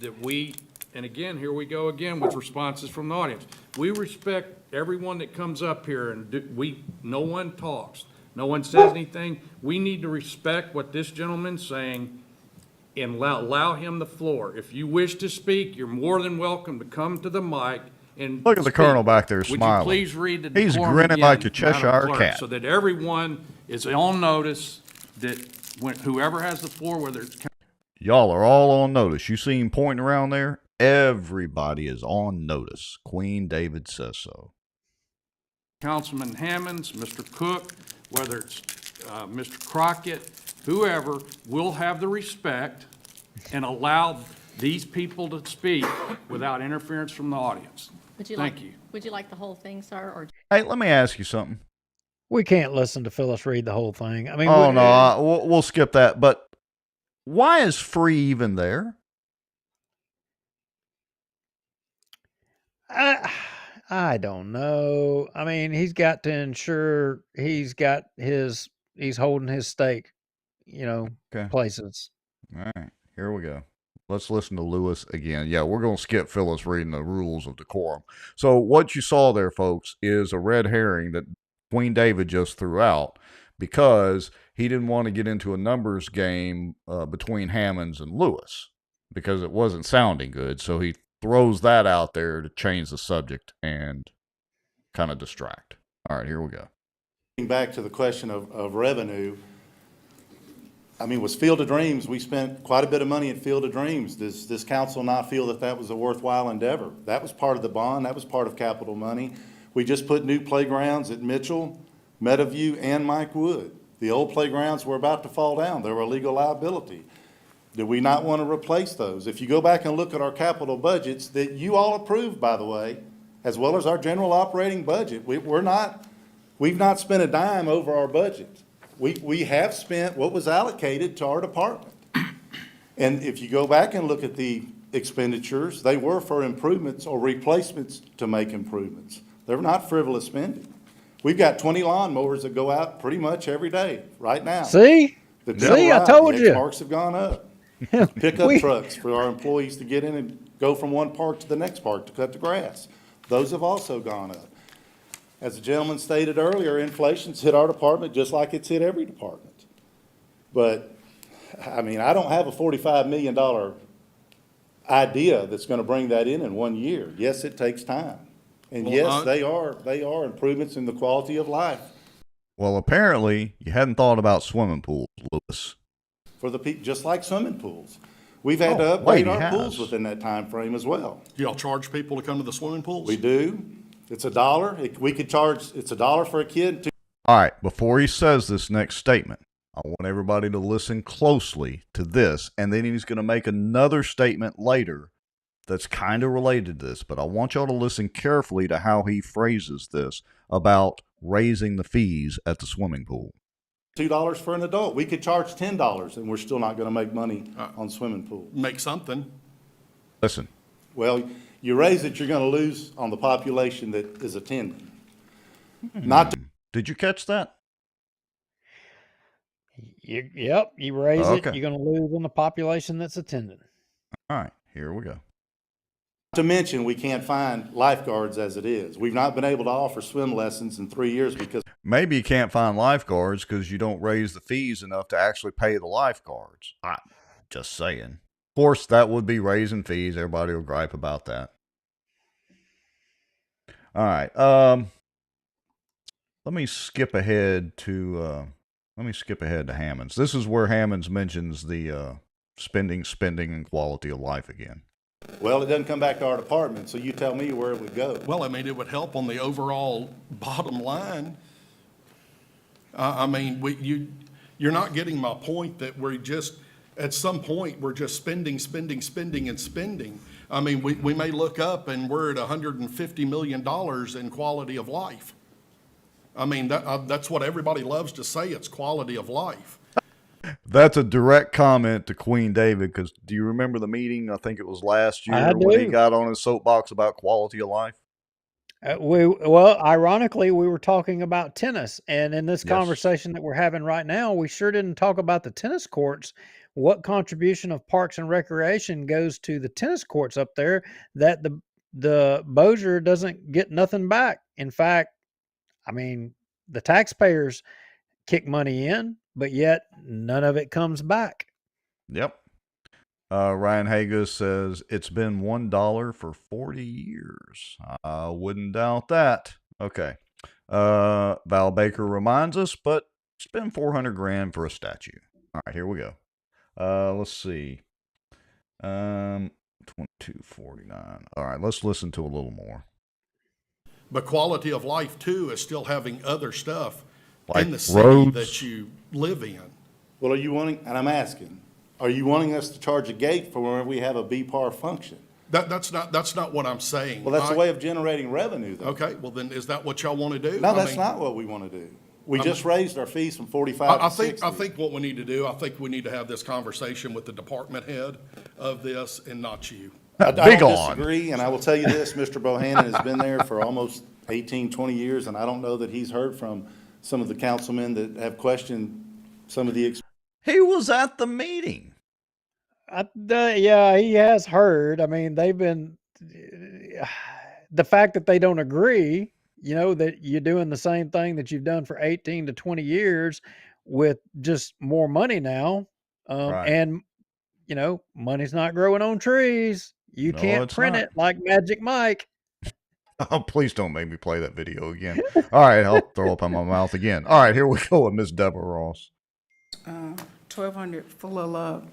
that we, and again, here we go again with responses from the audience. We respect everyone that comes up here, and no one talks. No one says anything. We need to respect what this gentleman's saying and allow him the floor. If you wish to speak, you're more than welcome to come to the mic and Look at the speak. Colonel back there smiling. Would you please read the He's decorum grinning again, like a Madam Cheshire Clerk, cat. so that everyone is on notice that whoever has the floor, whether it's Y'all are all on notice. You see him pointing around there? Everybody is on notice. Queen David says so. Councilman Hammonds, Mr. Cook, whether it's Mr. Crockett, whoever, will have the respect and allow these people to speak without interference from the audience. Thank you. Would you like the whole thing, sir, or? Hey, let me ask you something. We can't listen to Phyllis read the whole thing. I mean, we'll skip that. But why is free even there? I don't know. I mean, he's got to ensure he's holding his stake, places. All right, here we go. Let's listen to Lewis again. Yeah, we're going to skip Phyllis reading the rules of decorum. So what you saw there, folks, is a red herring that Queen David just threw out because he didn't want to get into a numbers game between Hammonds and Lewis because it wasn't sounding good. So he throws that out there to change the subject and kind of distract. All right, here we go. Back to the question of revenue. I mean, was Field of Dreams, we spent quite a bit of money at Field of Dreams. Does this council not feel that that was a worthwhile endeavor? That was part of the bond. That was part of capital money. We just put new playgrounds at Mitchell, Meadowview, and Mike Wood. The old playgrounds were about to fall down. They were a legal liability. Do we not want to replace those? If you go back and look at our capital budgets that you all approved, by the way, as well as our general operating budget, we've not spent a dime over our budget. We have spent what was allocated to our department. And if you go back and look at the expenditures, they were for improvements or replacements to make improvements. They're not frivolous spending. We've got 20 lawnmowers that go out pretty much every day right now. See, I told you. Marks have gone up. Pickup trucks for our employees to get in and go from one park to the next park to cut the grass. Those have also gone up. As the gentleman stated earlier, inflation's hit our department just like it's hit every department. But, I mean, I don't have a $45 million idea that's going to bring that in 1 year. Yes, it takes time. And Well, yes, they are improvements in the quality of life Well, apparently you hadn't thought about swimming pools, Lewis. for the people, just like swimming pools. We've had to upgrade our pools within that time frame as well. Do y'all charge people to come to the swimming pools? We do. It's $1. We could charge, it's $1 for a kid. All right, before he says this next statement, I want everybody to listen closely to this, and then he's going to make another statement later that's kind of related to this, but I want y'all to listen carefully to how he phrases this about raising the fees at the swimming pool. $2 for an adult. We could charge $10 and we're still not going to make money on swimming pools. Make something. Listen. Well, you raise it, you're going to lose on the population that is attending. Not to Did you catch that? Yep, you raise it, you're going to lose on the population that's attending. All right, here we go. to mention, we can't find lifeguards as it is. We've not been able to offer swim lessons in 3 years because maybe you can't find lifeguards because you don't raise the fees enough to actually pay the lifeguards. I'm just saying. Of course, that would be raising fees. Everybody will gripe about that. All right. Let me skip ahead to Hammonds. This is where Hammonds mentions the spending, and quality of life again. Well, it doesn't come back to our department, so you tell me where it would go. Well, I mean, it would help on the overall bottom line. I mean, you're not getting my point that we're just At some point, we're just spending, spending, spending, and spending. I mean, we may look up and we're at $150 million in quality of life. I mean, that's what everybody loves to say, it's quality of life. That's a direct comment to Queen David, because do you remember the meeting? I think it was last year when he got on his soapbox about quality of life. Well, ironically, we were talking about tennis, and in this conversation that we're having right now, we sure didn't talk about the tennis courts. What contribution of Parks and Recreation goes to the tennis courts up there that the Bossier doesn't get nothing back? In fact, I mean, the taxpayers kick money in, but yet none of it comes back. Yep. Ryan Hagus says it's been $1 for 40 years. I wouldn't doubt that. Okay. Val Baker reminds us, but spend $400,000 for a statue. All right, here we go. Let's see. 2249. All right, let's listen to a little more. But quality of life too is still having other stuff like in the city roads that you live in. Well, are you wanting, and I'm asking, are you wanting us to charge a gate for when we have a BPAR function? That's not what I'm saying. Well, that's a way of generating revenue, though. Okay, well then, is that what y'all want to do? No, that's not what we want to do. We just raised our fees from 45 to 60. I think what we need to do, I think we need to have this conversation with the department head of this and not you. I don't disagree, and I will tell you this, Mr. Bohannon has been there for almost 18, 20 years, and I don't know that he's heard from some of the councilmen that have questioned some of the... He was at the meeting. Yeah, he has heard. I mean, they've been... The fact that they don't agree, you know, that you're doing the same thing that you've done for 18 to 20 years with just more money now. Right. And, you know, money's not growing on trees. You can't print it like Magic Mike. Oh, please don't make me play that video again. All right, I'll throw up in my mouth again. All right, here we go with Miss Deborah Ross. 1200 Full of Love,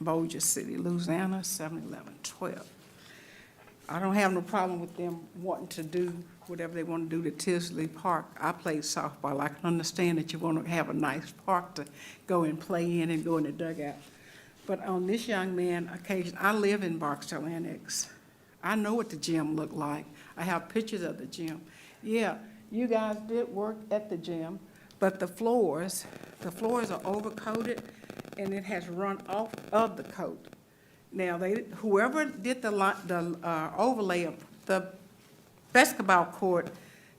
Bossier City, Louisiana, 71112. I don't have no problem with them wanting to do whatever they want to do to Tinsley Park. I played softball. I can understand that you want to have a nice park to go and play in and go in the dugout. But on this young man occasion, I live in Barksdale Annex. I know what the gym looked like. I have pictures of the gym. Yeah, you guys did work at the gym, but the floors are overcoated and it has run off of the coat. Now, whoever did the overlay of the basketball court,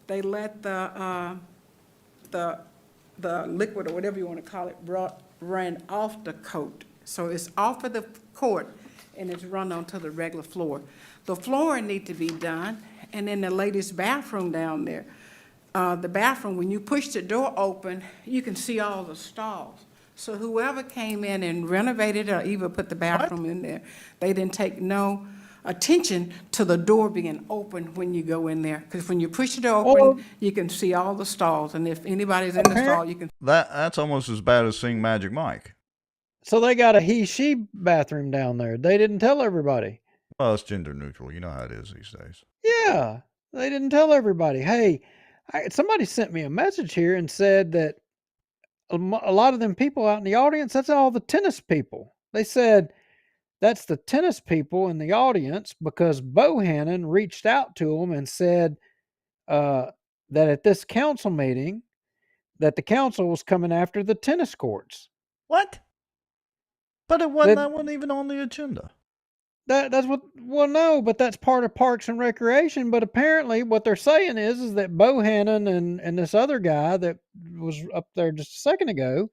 they let the liquid or whatever you want to call it ran off the coat. So it's off of the court and it's run onto the regular floor. The flooring need to be done, and then the ladies' bathroom down there. The bathroom, when you push the door open, you can see all the stalls. So whoever came in and renovated or even put the bathroom in there, they didn't take no attention to the door being open when you go in there. Because when you push the door open, you can see all the stalls, and if anybody's in the stall, you can. That's almost as bad as seeing Magic Mike. So they got a he-she bathroom down there. They didn't tell everybody. Well, it's gender neutral. You know how it is these days. Yeah, they didn't tell everybody. Hey, somebody sent me a message here and said that a lot of them people out in the audience, that's all the tennis people. They said that's the tennis people in the audience because Bohannon reached out to them and said that at this council meeting that the council was coming after the tennis courts. What? But that wasn't even on the agenda. That's what, well, no, but that's part of Parks and Recreation. But apparently what they're saying is that Bohannon and this other guy that was up there just a second ago,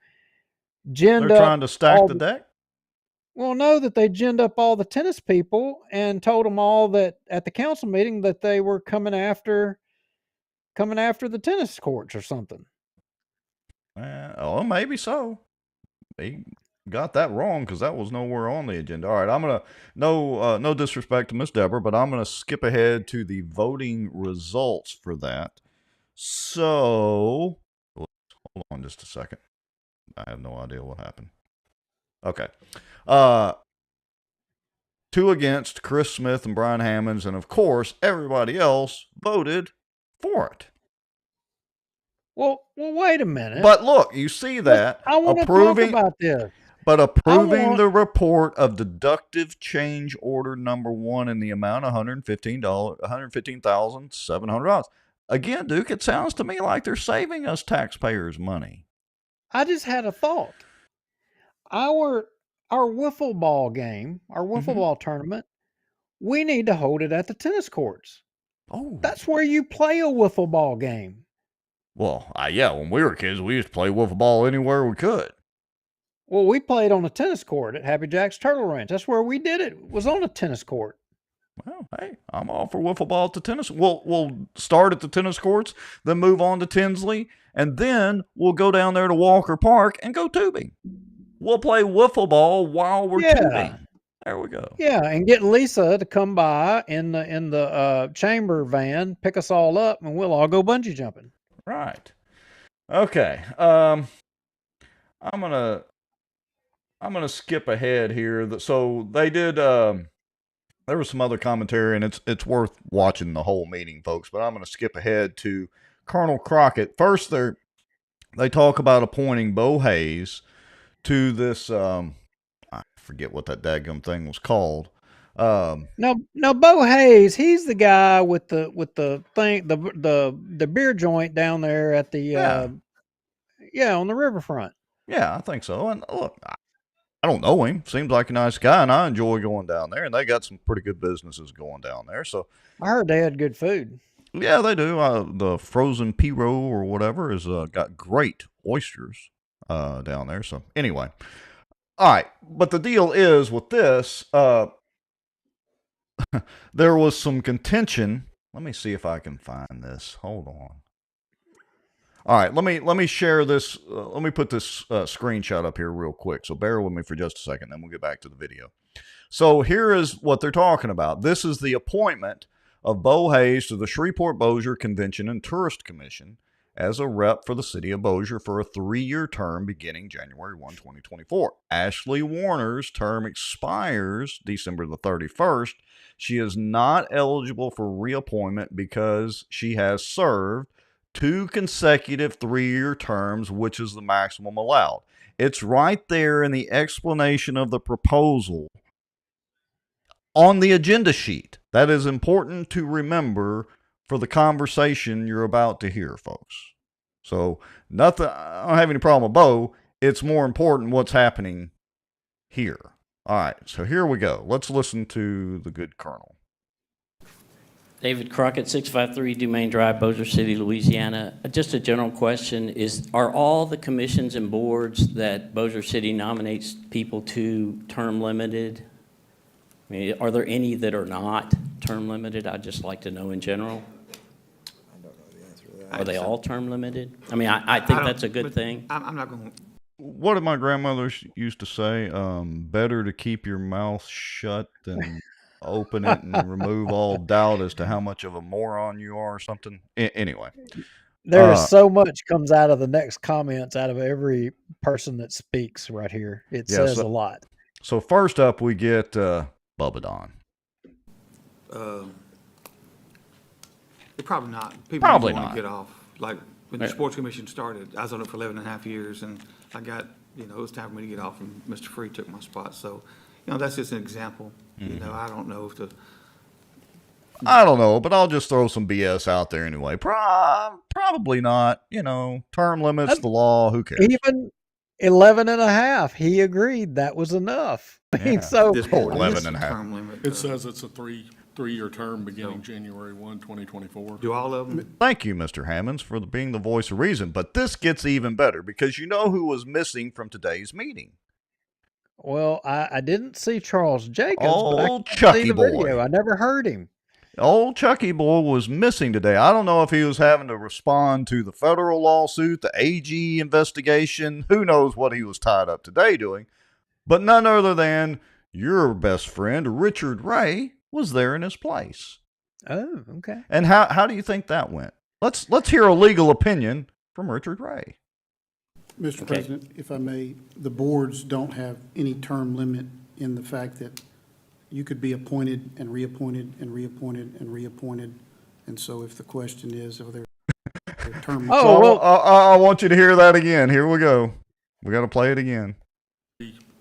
ginned up. They're trying to stack the deck? Well, no, that they ginned up all the tennis people and told them all that at the council meeting that they were coming after the tennis courts or something. Oh, maybe so. They got that wrong because that was nowhere on the agenda. All right, I'm gonna no disrespect to Miss Deborah, but I'm gonna skip ahead to the voting results for that. So hold on just a second. I have no idea what happened. Okay. 2 against, Chris Smith and Brian Hammonds, and of course everybody else voted for it. Well, wait a minute. But look, you see that I want to talk about this. But approving the report of deductive change order number 1 in the amount of $115,700. Again, Duke, it sounds to me like they're saving us taxpayers money. I just had a thought. Our wiffle ball game, our wiffle ball tournament, we need to hold it at the tennis courts. Oh. That's where you play a wiffle ball game. Well, yeah, when we were kids, we used to play wiffle ball anywhere we could. Well, we played on a tennis court at Happy Jack's Turtle Ranch. That's where we did it. Was on a tennis court. Well, hey, I'm all for wiffle ball at the tennis. We'll start at the tennis courts, then move on to Tinsley, and then we'll go down there to Walker Park and go tubing. We'll play wiffle ball while we're tubing. There we go. Yeah, and get Lisa to come by in the chamber van, pick us all up, and we'll all go bungee jumping. Right. Okay. I'm gonna skip ahead here. So they did. There was some other commentary, and it's worth watching the whole meeting, folks. But I'm gonna skip ahead to Colonel Crockett. First, they talk about appointing Bo Hayes to this. I forget what that daggum thing was called. No, Bo Hayes, he's the guy with the thing, the beer joint down there at the on the riverfront. Yeah, I think so. And look, I don't know him. Seems like a nice guy, and I enjoy going down there. And they got some pretty good businesses going down there. So I heard they had good food. Yeah, they do. The frozen Piro or whatever is got great oysters down there. So anyway, all right. But the deal is with this, there was some contention. Let me see if I can find this. Hold on. All right, let me share this. Let me put this screenshot up here real quick. So bear with me for just a second, then we'll get back to the video. So here is what they're talking about. This is the appointment of Bo Hayes to the Shreveport-Bossier Convention and Tourist Commission as a rep for the city of Bossier for a 3-year term beginning January 1, 2024. Ashley Warner's term expires December the 31st. She is not eligible for reappointment because she has served 2 consecutive 3-year terms, which is the maximum allowed. It's right there in the explanation of the proposal on the agenda sheet. That is important to remember for the conversation you're about to hear, folks. So nothing, I don't have any problem with Bo. It's more important what's happening here. All right, so here we go. Let's listen to the good colonel. David Crockett, 653 Dumaine Drive, Bossier City, Louisiana. Just a general question are all the commissions and boards that Bossier City nominates people to term limited? I mean, are there any that are not term limited? I'd just like to know in general. I don't know the answer to that. Are they all term limited? I mean, I think that's a good thing. I'm not going to. What did my grandmother used to say? Better to keep your mouth shut than open it and remove all doubt as to how much of a moron you are or something. Anyway. There is so much comes out of the next comments out of every person that speaks right here. It says a lot. So first up, we get Bubba Don. They're probably not. People Probably want not. to get off. Like when the sports commission started, I was on it for 11 and a half years, and I got, it was time for me to get off, and Mr. Free took my spot. So, that's just an example. I don't know if I don't know, but I'll just throw some BS out there anyway. Probably not. Term limits, the law, who cares? Even 11 and a half, he agreed that was enough. I mean, so 11 and a half. It says it's a three-year term beginning January 1, 2024. Do all of them? Thank you, Mr. Hammonds, for being the voice of reason. But this gets even better because you know who was missing from today's meeting. Well, I didn't see Charles Jacobs, but I Chucky see the boy. video. I never heard him. Old Chucky boy was missing today. I don't know if he was having to respond to the federal lawsuit, the AG investigation. Who knows what he was tied up today doing. But none other than your best friend, Richard Ray, was there in his place. Oh, okay. And how do you think that went? Let's hear a legal opinion from Richard Ray. Mr. President, if I may, the boards don't have any term limit in the fact that you could be appointed and reappointed and reappointed and reappointed. And so if the question is, are there term limits? I want you to hear that again. Here we go. We got to play it again.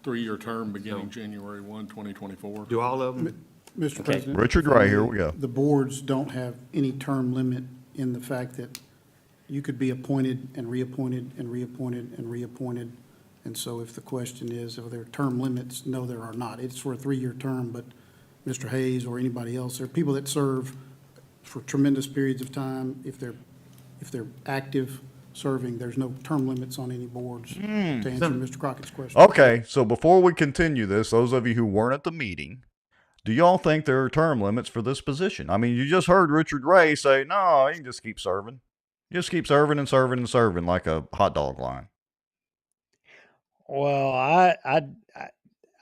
three-year term beginning January 1, 2024. Do all of them? Mr. President. Richard Ray, here we go. The boards don't have any term limit in the fact that you could be appointed and reappointed and reappointed and reappointed. And so if the question is, are there term limits? No, there are not. It's for a 3-year term, but Mr. Hayes or anybody else, there are people that serve for tremendous periods of time. If they're active serving, there's no term limits on any boards, to answer Mr. Crockett's question. Okay, so before we continue this, those of you who weren't at the meeting, do y'all think there are term limits for this position? I mean, you just heard Richard Ray say, no, you can just keep serving. Just keep serving and serving and serving like a hot dog line. Well,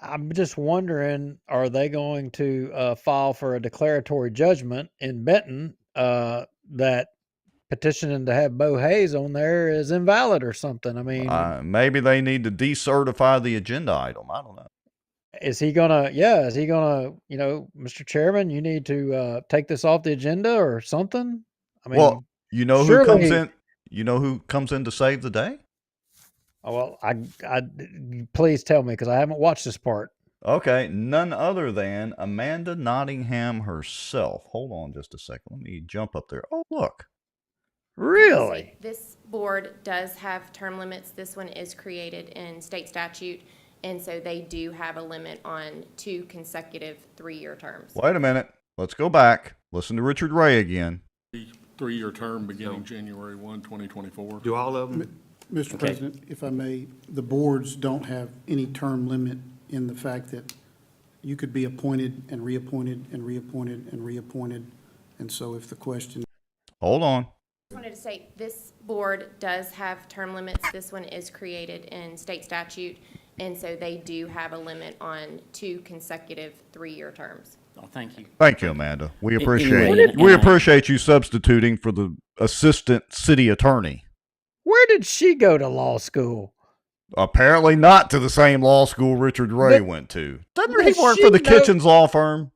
I'm just wondering, are they going to file for a declaratory judgment in Benton that petitioning to have Bo Hayes on there is invalid or something? I mean, maybe they need to decertify the agenda item. I don't know. Is he gonna, Mr. Chairman, you need to take this off the agenda or something? I mean, well, you know who surely comes in? You know who comes in to save the day? Well, I please tell me, because I haven't watched this part. Okay, none other than Amanda Nottingham herself. Hold on just a second. Let me jump up there. Oh, look. Really? This board does have term limits. This one is created in state statute, and so they do have a limit on 2 consecutive 3-year terms. Wait a minute. Let's go back. Listen to Richard Ray again. Three-year term beginning January 1, 2024. Do all of them? Mr. President, if I may, the boards don't have any term limit in the fact that you could be appointed and reappointed and reappointed and reappointed. And so if the question... Hold on. I wanted to say this board does have term limits. This one is created in state statute, and so they do have a limit on 2 consecutive 3-year terms. Oh, thank you. Thank you, Amanda. We appreciate you substituting for the assistant city attorney. Where did she go to law school? Apparently not to the same law school Richard Ray went to. Doesn't he work for the Kitchens law firm?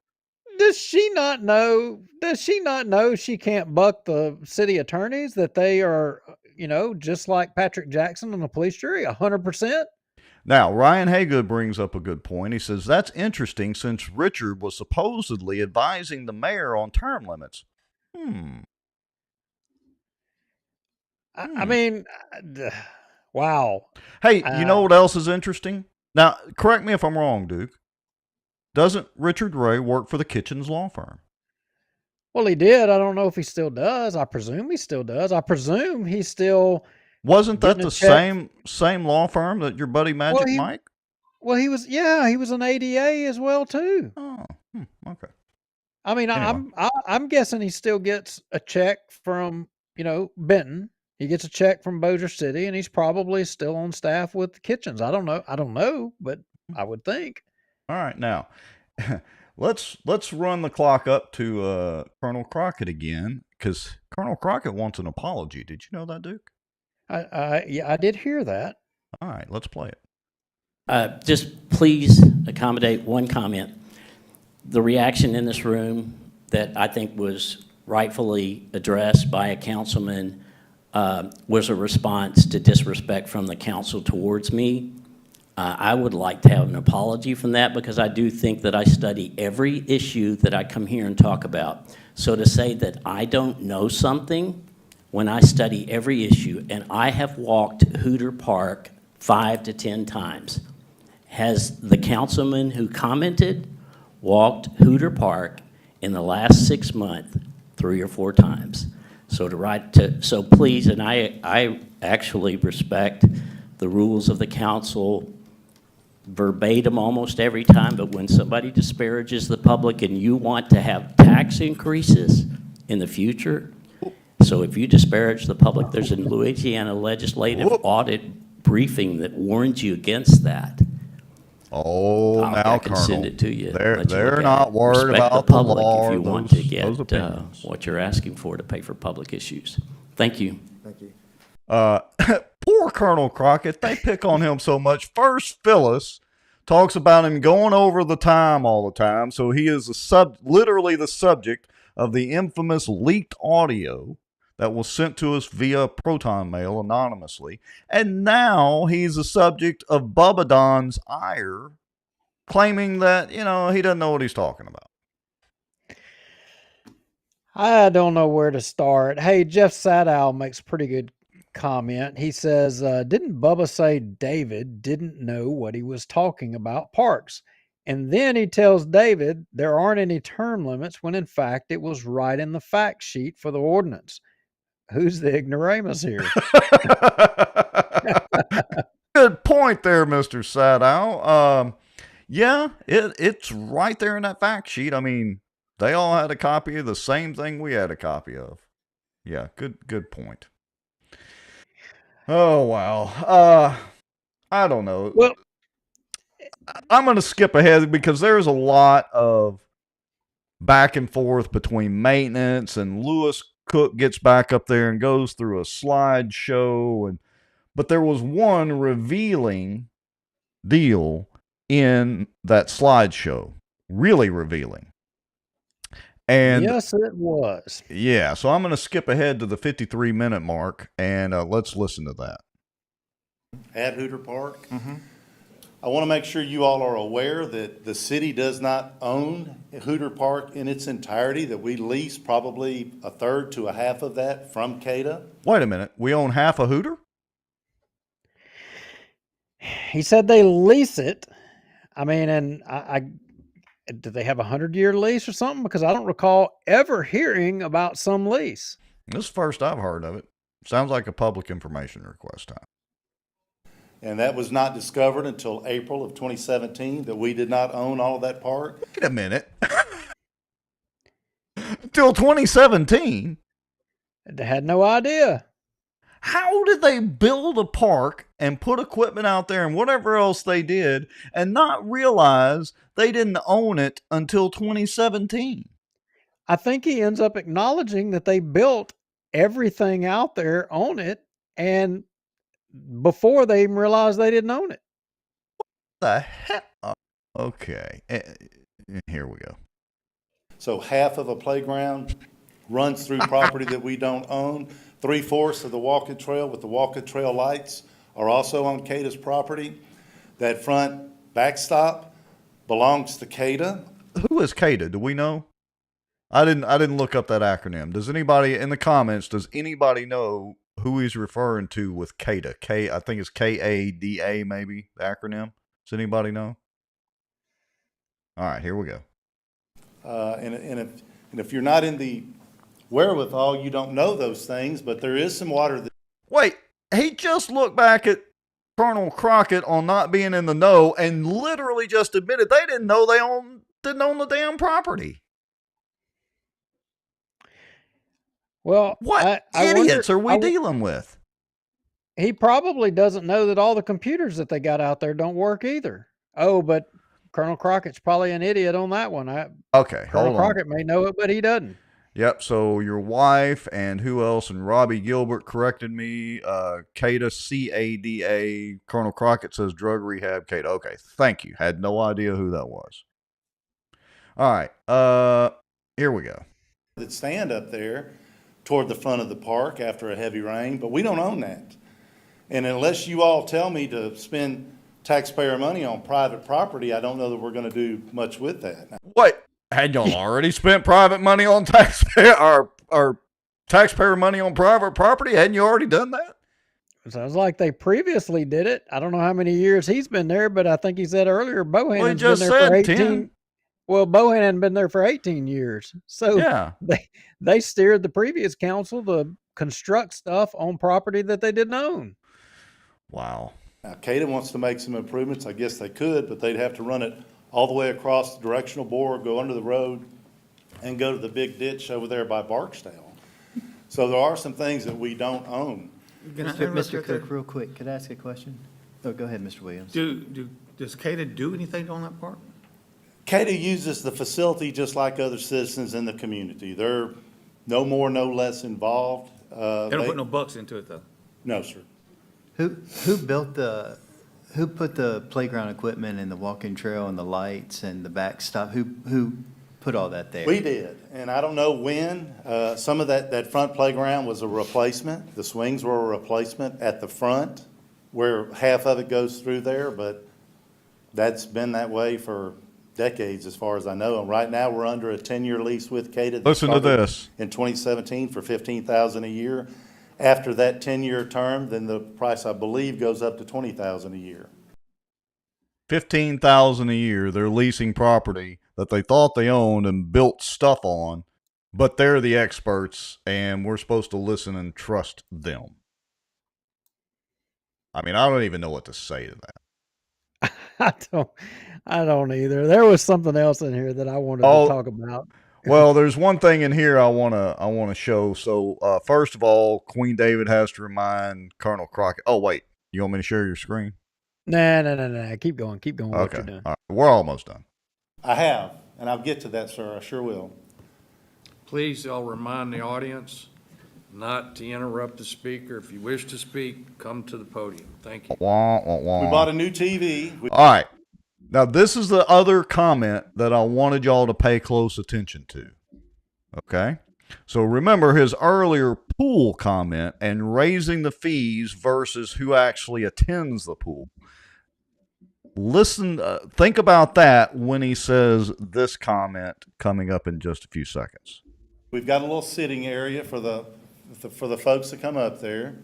Does she not know? Does she not know she can't buck the city attorneys, that they are, just like Patrick Jackson on the police jury, 100%? Now, Ryan Haygood brings up a good point. He says, that's interesting since Richard was supposedly advising the mayor on term limits. I mean, wow. Hey, you know what else is interesting? Now, correct me if I'm wrong, Duke. Doesn't Richard Ray work for the Kitchens law firm? Well, he did. I don't know if he still does. I presume he still does. I presume he's still... Wasn't that the same law firm that your buddy Magic Mike? Well, he was an ADA as well, too. Oh, okay. I mean, Anyway. I'm guessing he still gets a check from, Benton. He gets a check from Bossier City, and he's probably still on staff with the Kitchens. I don't know, but I would think. All right, now let's run the clock up to Colonel Crockett again, because Colonel Crockett wants an apology. Did you know that, Duke? Yeah, I did hear that. All right, let's play it. Just please accommodate one comment. The reaction in this room that I think was rightfully addressed by a councilman was a response to disrespect from the council towards me. I would like to have an apology from that, because I do think that I study every issue that I come here and talk about. So to say that I don't know something when I study every issue, and I have walked Hooter Park 5 to 10 times. Has the councilman who commented walked Hooter Park in the last 6 months 3 or 4 times? So please, and I actually respect the rules of the council verbatim almost every time, but when somebody disparages the public and you want to have tax increases in the future, so if you disparage the public, there's a Louisiana legislative audit briefing that warns you against that. Oh, now, I can send it to you. They're not worried about the public the law if you or want to those get opinions. what you're asking for to pay for public issues. Thank you. Thank you. Poor Colonel Crockett. They pick on him so much. First, Phyllis talks about him going over the time all the time. So he is literally the subject of the infamous leaked audio that was sent to us via Proton Mail anonymously. And now he's the subject of Bubba Don's ire, claiming that, he doesn't know what he's talking about. I don't know where to start. Hey, Jeff Sadow makes a pretty good comment. He says, didn't Bubba say David didn't know what he was talking about parks? And then he tells David there aren't any term limits when in fact it was right in the fact sheet for the ordinance. Who's the ignoramus here? Good point there, Mr. Sadow. Yeah, it's right there in that fact sheet. I mean, they all had a copy of the same thing we had a copy of. Yeah, good point. Oh, wow. I don't know. Well, I'm going to skip ahead because there's a lot of back and forth between maintenance, and Lewis Cook gets back up there and goes through a slideshow, but there was one revealing deal in that slideshow, really revealing. And yes, it was. Yeah, so I'm going to skip ahead to the 53-minute mark, and let's listen to that. At Hooter Park. I want to make sure you all are aware that the city does not own Hooter Park in its entirety, that we lease probably a third to a half of that from CADA. Wait a minute. We own half a Hooter? He said they lease it. I mean, and I do they have a 100-year lease or something? Because I don't recall ever hearing about some lease. This is the first I've heard of it. Sounds like a public information request time. And that was not discovered until April of 2017, that we did not own all of that park. Wait a minute. Until 2017? They had no idea. How did they build a park and put equipment out there and whatever else they did and not realize they didn't own it until 2017? I think he ends up acknowledging that they built everything out there on it, and before they even realized they didn't own it. What the heck? Okay. Here we go. So half of a playground runs through property that we don't own. 3/4 of the walking trail with the walking trail lights are also on CADA's property. That front backstop belongs to CADA. Who is CADA? Do we know? I didn't look up that acronym. Does anybody in the comments, does anybody know who he's referring to with CADA? I think it's KADA maybe, the acronym. Does anybody know? All right, here we go. And if you're not in the wherewithal, you don't know those things, but there is some water. Wait, he just looked back at Colonel Crockett on not being in the know and literally just admitted they didn't know didn't own the damn property. Well, what idiots are we dealing with? He probably doesn't know that all the computers that they got out there don't work either. Oh, but Colonel Crockett's probably an idiot on that one. Okay, Colonel Crockett may know it, but he doesn't. Yep, so your wife and who else? And Robbie Gilbert corrected me. CADA, CADA. Colonel Crockett says drug rehab, CADA. Okay, thank you. Had no idea who that was. All right, here we go. That stand up there toward the front of the park after a heavy rain, but we don't own that. And unless you all tell me to spend taxpayer money on private property, I don't know that we're going to do much with that. What? Had y'all already spent private money on taxpayer or taxpayer money on private property? Hadn't you already done that? Sounds like they previously did it. I don't know how many years he's been there, but I think he said earlier Bohannon's been there for 18. 10. Well, Bohannon had been there for 18 years. So yeah, they steered the previous council to construct stuff on property that they didn't own. Wow. Now, CADA wants to make some improvements. I guess they could, but they'd have to run it all the way across the directional board, go under the road, and go to the big ditch over there by Barksdale. So there are some things that we don't own. Mr. Cook, real quick, could I ask a question? Oh, go ahead, Mr. Williams. Does CADA do anything on that park? CADA uses the facility just like other citizens in the community. They're no more, no less involved. They don't put no bucks into it, though? No, sir. Who put the playground equipment and the walking trail and the lights and the backstop? Who put all that there. We did, and I don't know when. Some of that front playground was a replacement. The swings were a replacement at the front, where half of it goes through there, but that's been that way for decades, as far as I know. And right now, we're under a 10-year lease with CATA. that Listen to started this. In 2017 for $15,000 a year. After that 10-year term, then the price, I believe, goes up to $20,000 a year. $15,000 a year. They're leasing property that they thought they owned and built stuff on, but they're the experts, and we're supposed to listen and trust them. I mean, I don't even know what to say to that. I don't either. There was something else in here that I wanted to talk about. Well, there's one thing in here I wanna show. So first of all, Queen David has to remind Colonel Crockett. Oh wait, you want me to share your screen? Nah. Keep going. With what Okay, you're doing. all right. We're almost done. I have, and I'll get to that, sir. I sure will. Please, I'll remind the audience not to interrupt the speaker. If you wish to speak, come to the podium. Thank you. Wah, wah, wah. We bought a new TV. All right. Now, this is the other comment that I wanted y'all to pay close attention to. Okay? So remember his earlier pool comment and raising the fees versus who actually attends the pool. Listen, think about that when he says this comment coming up in just a few seconds. We've got a little sitting area for the folks that come up there.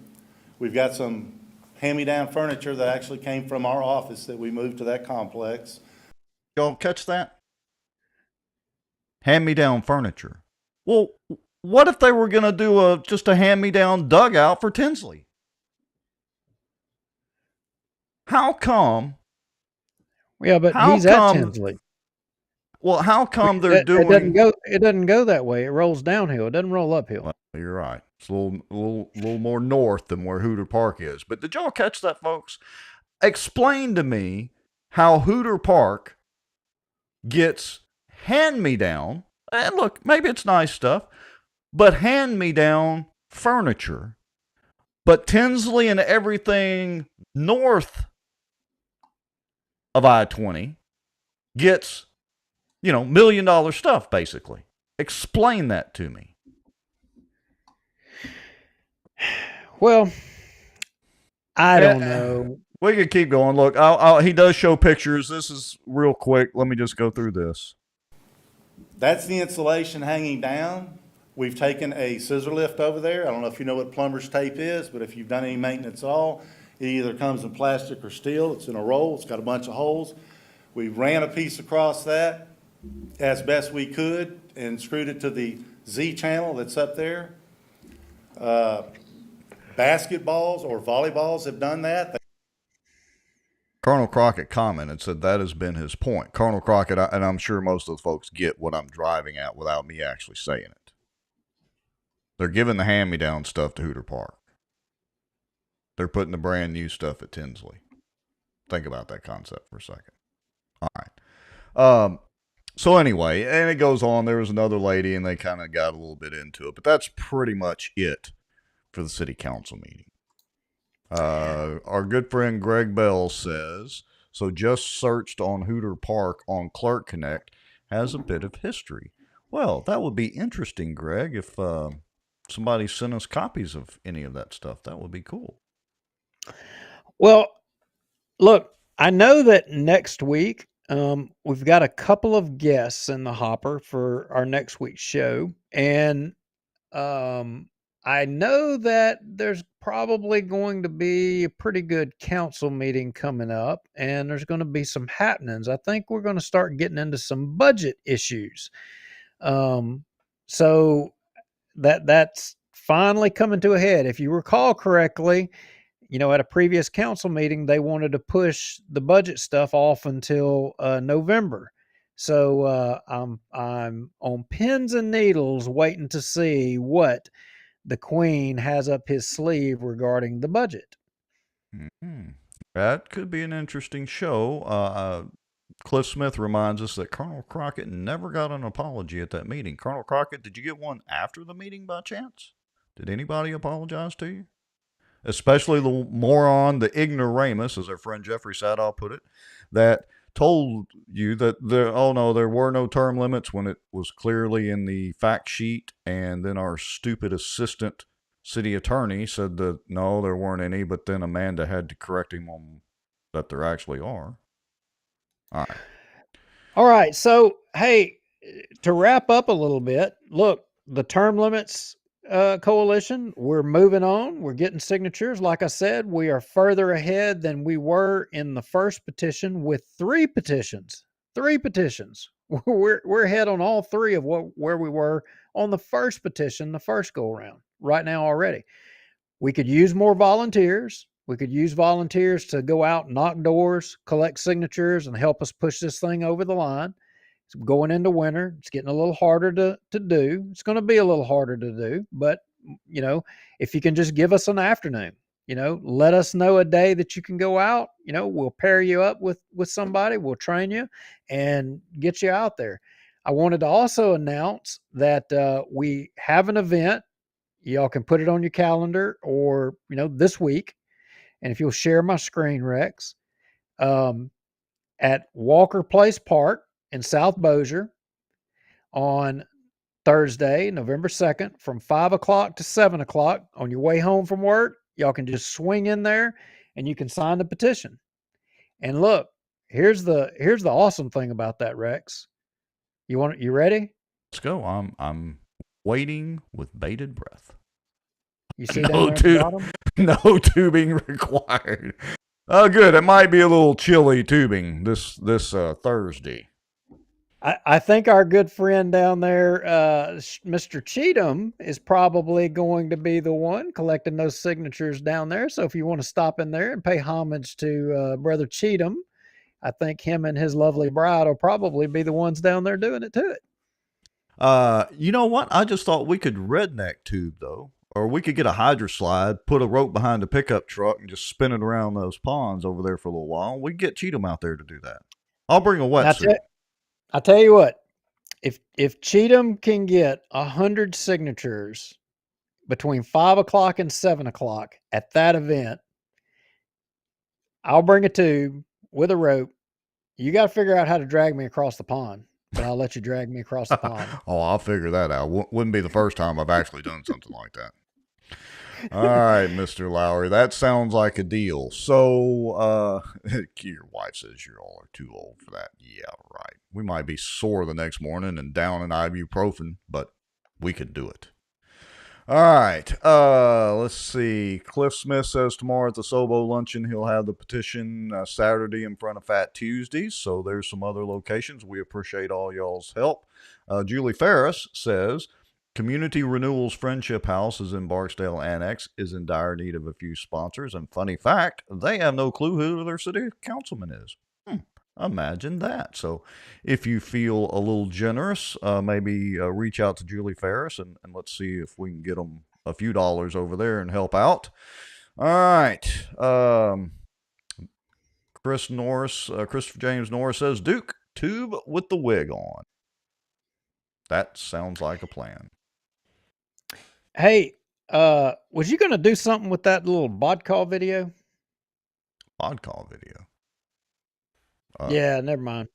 We've got some hand-me-down furniture that actually came from our office that we moved to that complex. Y'all catch that? Hand-me-down furniture. Well, what if they were going to do just a hand-me-down dugout for Tinsley? How come? Yeah, but he's at Tinsley. Well, how come they're doing? It doesn't go that way. It rolls downhill. It doesn't roll uphill. Well, you're right. It's a little more north than where Hooter Park is. But did y'all catch that, folks? Explain to me how Hooter Park gets hand-me-down. And look, maybe it's nice stuff, but hand-me-down furniture. But Tinsley and everything north of I-20 gets, $1 million stuff, basically. Explain that to me. Well, I don't know. We can keep going. Look, he does show pictures. This is real quick. Let me just go through this. That's the insulation hanging down. We've taken a scissor lift over there. I don't know if you know what plumber's tape is, but if you've done any maintenance at all, it either comes in plastic or steel. It's in a roll. It's got a bunch of holes. We ran a piece across that as best we could and screwed it to the Z channel that's up there. Basketballs or volleyballs have done that. Colonel Crockett commented and said that has been his point. Colonel Crockett, and I'm sure most of the folks get what I'm driving at without me actually saying it. They're giving the hand-me-down stuff to Hooter Park. They're putting the brand new stuff at Tinsley. Think about that concept for a second. All right. So anyway, and it goes on. There was another lady, and they kind of got a little bit into it. But that's pretty much it for the city council meeting. Our good friend Greg Bell says, so just searched on Hooter Park on Clerk Connect, has a bit of history. Well, that would be interesting, Greg, if somebody sent us copies of any of that stuff. That would be cool. Well, look, I know that next week we've got a couple of guests in the hopper for our next week's show. And I know that there's probably going to be a pretty good council meeting coming up, and there's going to be some happenings. I think we're going to start getting into some budget issues. So that's finally coming to a head. If you recall correctly, at a previous council meeting, they wanted to push the budget stuff off until November. So I'm on pins and needles waiting to see what the Queen has up his sleeve regarding the budget. Mm-hmm. That could be an interesting show. Cliff Smith reminds us that Colonel Crockett never got an apology at that meeting. Colonel Crockett, did you get one after the meeting by chance? Did anybody apologize to you? Especially the moron, the ignoramus, as our friend Jeffrey Sadow put it, that told you that there were no term limits when it was clearly in the fact sheet, and then our stupid assistant city attorney said that no, there weren't any, but then Amanda had to correct him on that there actually are. All right. All right. So, hey, to wrap up a little bit, look, the term limits coalition, we're moving on. We're getting signatures. Like I said, we are further ahead than we were in the first petition with 3 petitions. 3 petitions. We're ahead on all 3 of where we were on the first petition, the first go around right now already. We could use more volunteers. We could use volunteers to go out, knock doors, collect signatures, and help us push this thing over the line. It's going into winter. It's getting a little harder to do. It's going to be a little harder to do, but if you can just give us an afternoon, let us know a day that you can go out. We'll pair you up with somebody. We'll train you and get you out there. I wanted to also announce that we have an event. Y'all can put it on your calendar or, this week. And if you'll share my screen, Rex, at Walker Place Park in South Bossier on Thursday, November 2nd, from 5 o'clock to 7 o'clock on your way home from work, y'all can just swing in there and you can sign the petition. And look, here's the awesome thing about that, Rex. You ready? Let's go. I'm waiting with bated breath. You see down there at the bottom? No tubing required. Oh, good. It might be a little chilly tubing this Thursday. I think our good friend down there, Mr. Cheatham, is probably going to be the one collecting those signatures down there. So if you want to stop in there and pay homage to Brother Cheatham, I think him and his lovely bride will probably be the ones down there doing it to it. You know what? I just thought we could redneck tube, though. Or we could get a hydro slide, put a rope behind the pickup truck, and just spin it around those ponds over there for a little while. We could get Cheatham out there to do that. I'll bring a wetsuit. I'll tell you what, if Cheatham can get 100 signatures between 5 o'clock and 7 o'clock at that event, I'll bring a tube with a rope. You got to figure out how to drag me across the pond, but I'll let you drag me across the pond. Oh, I'll figure that out. Wouldn't be the first time I've actually done something like that. All right, Mr. Lowry, that sounds like a deal. So, your wife says you all are too old for that. Yeah, right. We might be sore the next morning and down in ibuprofen, but we could do it. All right, let's see. Cliff Smith says tomorrow at the Sobo Luncheon he'll have the petition Saturday in front of Fat Tuesdays. So there's some other locations. We appreciate all y'all's help. Julie Ferris says, Community Renewal's Friendship House is in Barksdale Annex, is in dire need of a few sponsors. And funny fact, they have no clue who their city councilman is. Imagine that. So if you feel a little generous, maybe reach out to Julie Ferris and let's see if we can get them a few dollars over there and help out. All right. Christopher James Norris says, Duke, tube with the wig on. That sounds like a plan. Hey, was you going to do something with that little bod call video? Bod call video? Yeah, never mind.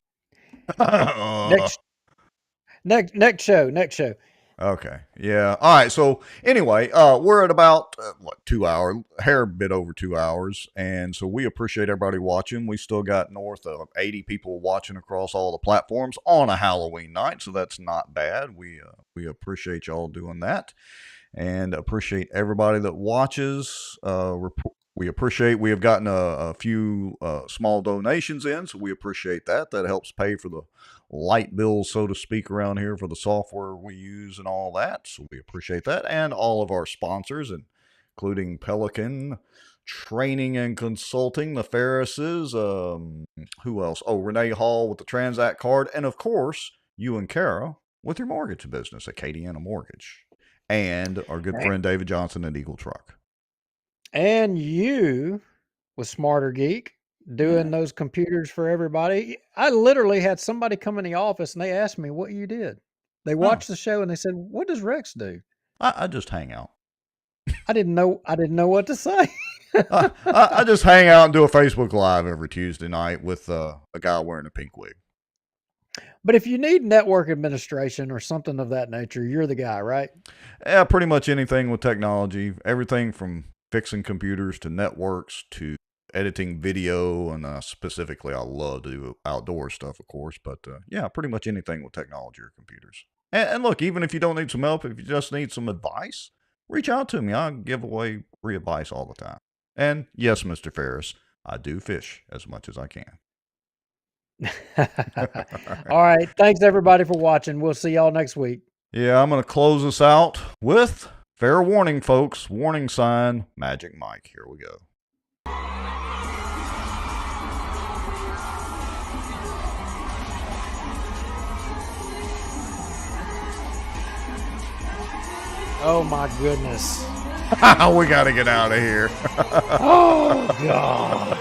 Next show. Okay. Yeah. All right. So anyway, we're at about 2 hours, hair bit over 2 hours, and so we appreciate everybody watching. We still got north of 80 people watching across all the platforms on a Halloween night, so that's not bad. We appreciate y'all doing that, and appreciate everybody that watches. We appreciate we have gotten a few small donations in, so we appreciate that. That helps pay for the light bills, so to speak, around here for the software we use and all that. So we appreciate that. And all of our sponsors, including Pelican Training and Consulting, the Ferrises, who else? Oh, Renee Hall with the Transact card. And of course, you and Kara with your mortgage business, Acadiana Mortgage. And our good friend David Johnson at Eagle Truck. And you with Smarter Geek doing those computers for everybody. I literally had somebody come in the office and they asked me what you did. They watched the show and they said, "What does Rex do?" I just hang out. I didn't know what to say. I just hang out and do a Facebook Live every Tuesday night with a guy wearing a pink wig. But if you need network administration or something of that nature, you're the guy, right? Yeah, pretty much anything with technology. Everything from fixing computers to networks to editing video. And specifically, I love to do outdoor stuff, of course. But yeah, pretty much anything with technology or computers. And look, even if you don't need some help, if you just need some advice, reach out to me. I give away free advice all the time. And yes, Mr. Ferris, I do fish as much as I can. All right. Thanks, everybody, for watching. We'll see y'all next week. Yeah, I'm going to close this out with fair warning, folks. Warning sign, Magic Mike. Here we go. Oh, my goodness. We got to get out of here. Oh, God.